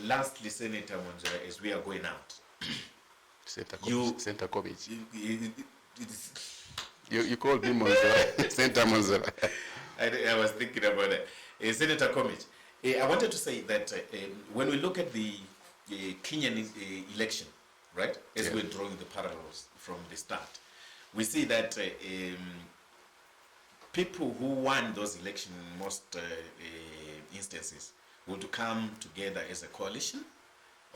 Lastly, Senator Monzera, as we are going out, Senator Komichi. You called me Monzera. Senator Monzera. I was thinking about it. Senator Komichi, I wanted to say that when we look at the Kenyan election, right, as we're drawing the parallels from the start, we see that people who won those elections in most instances would come together as a coalition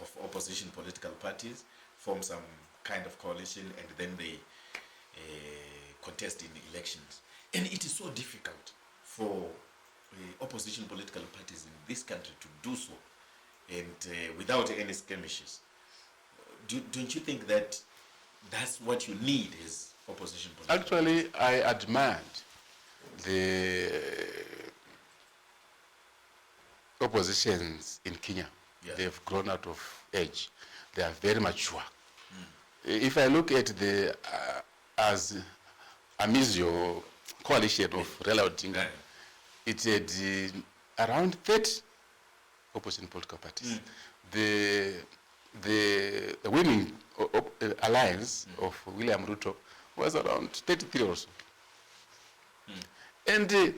of opposition political parties, form some kind of coalition, and then they contest in the elections. And it is so difficult for opposition political parties in this country to do so, and without any skirmishes. Don't you think that that's what you need as opposition political Actually, I admired the oppositions in Kenya. Yeah. They've grown out of age. They are very mature. If I look at the as Amizio coalition of Raila Odinga, it had around 30 opposition political parties. The winning alliance of William Ruto was around 33 or so. And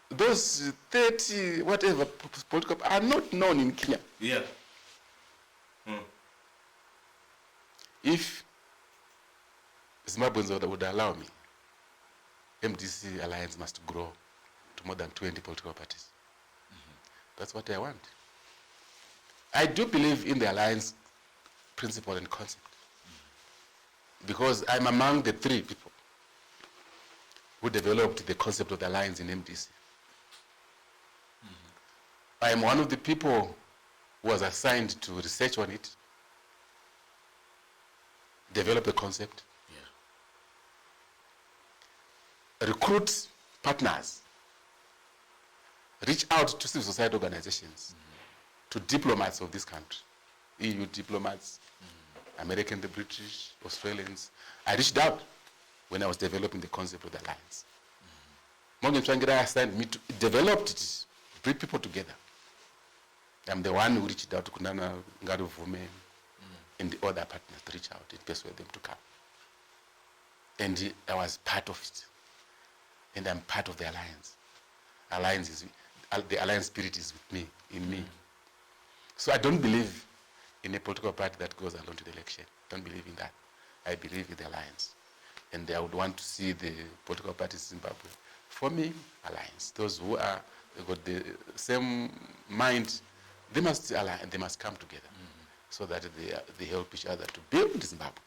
those 30 whatever political are not known in Kenya. Yeah. If Zimbabweans would allow me, MDC alliance must grow to more than 20 political parties. That's what I want. I do believe in the alliance principle and concept, because I'm among the 3 people who developed the concept of the alliance in MDC. I am one of the people who was assigned to research on it, develop the concept, recruit partners, reach out to civil society organizations, to diplomats of this country, EU diplomats, American, the British, Australians. I reached out when I was developing the concept of the alliance. Morgen Tsvangirai assigned me to develop it, bring people together. I'm the one who reached out to Kunana Ngaruvume and the other partners to reach out and persuade them to come. And I was part of it. And I'm part of the alliance. The alliance spirit is with me, in me. So I don't believe in a political party that goes alone to the election. I don't believe in that. I believe in the alliance. And I would want to see the political parties in Zimbabwe. For me, alliance. Those who are got the same mind, they must align and they must come together so that they help each other to build Zimbabwe.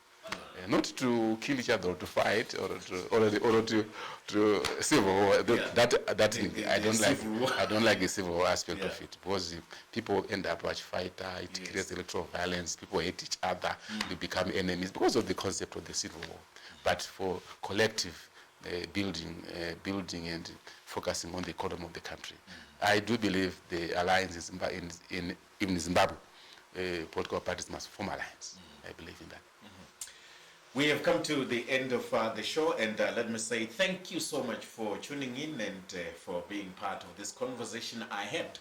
Not to kill each other or to fight or to civil war. That thing, I don't like the civil war aspect of it, because people end up fighting. It creates electoral violence. People hate each other. They become enemies because of the concept of the civil war. But for collective building and focusing on the economy of the country, I do believe the alliance in Zimbabwe, political parties must form alliance. I believe in that. We have come to the end of the show, and let me say thank you so much for tuning in and for being part of this conversation I had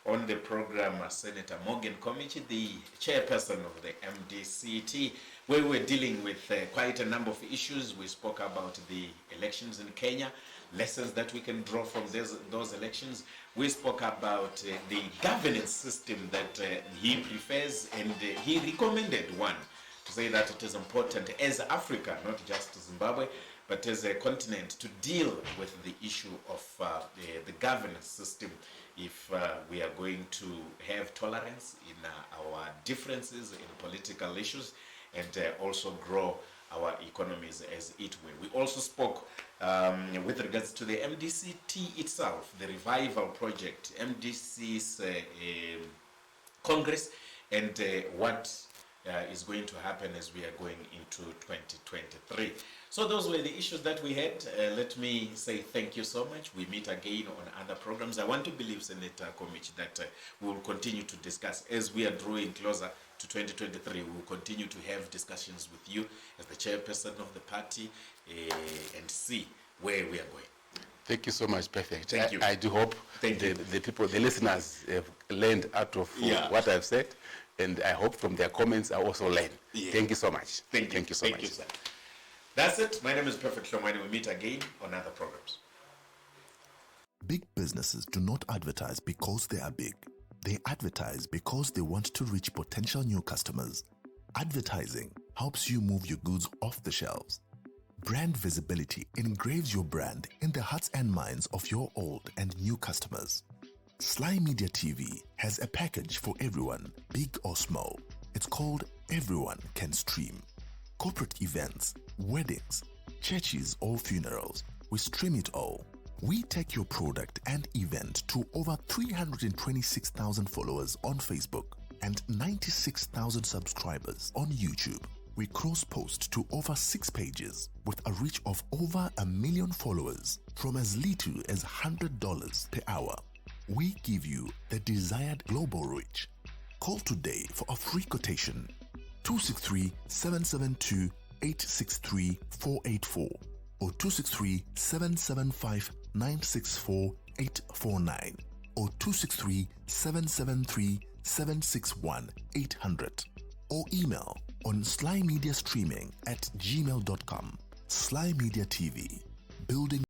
on the program. Senator Morgen Komichi, the chairperson of the MDCT, where we're dealing with quite a number of issues. We spoke about the elections in Kenya, lessons that we can draw from those elections. We spoke about the governance system that he prefers, and he recommended one, to say that it is important as Africa, not just Zimbabwe, but as a continent, to deal with the issue of the governance system if we are going to have tolerance in our differences in political issues, and also grow our economies as it will. We also spoke with regards to the MDCT itself, the revival project, MDC's Congress, and what is going to happen as we are going into 2023. So those were the issues that we had. Let me say thank you so much. We meet again on other programs. I want to believe, Senator Komichi, that we will continue to discuss as we are drawing closer to 2023. We will continue to have discussions with you as the chairperson of the party and see where we are going. Thank you so much. Perfect. Thank you. I do hope the people, the listeners, have learned out of what I've said, and I hope from their comments I also learn. Yeah. Thank you so much. Thank you so much. Sir. That's it. My name is Perfect Lomani. We meet again on other programs. Big businesses do not advertise because they are big. They advertise because they want to reach potential new customers. Advertising helps you move your goods off the shelves. Brand visibility engraves your brand in the hearts and minds of your old and new customers. SlyMedia TV has a package for everyone, big or small. It's called Everyone Can Stream. Corporate events, weddings, churches or funerals, we stream it all. We take your product and event to over 326,000 followers on Facebook and 96,000 subscribers on YouTube. We cross-post to over 6 pages with a reach of over 1 million followers from as little as $100 per hour. We give you the desired global reach. Call today for a free quotation. 263-772-863-484 or 263-775-964-849 or 263-773-761-800 or email on slymediastreaming@gmail.com. Sly Media TV, building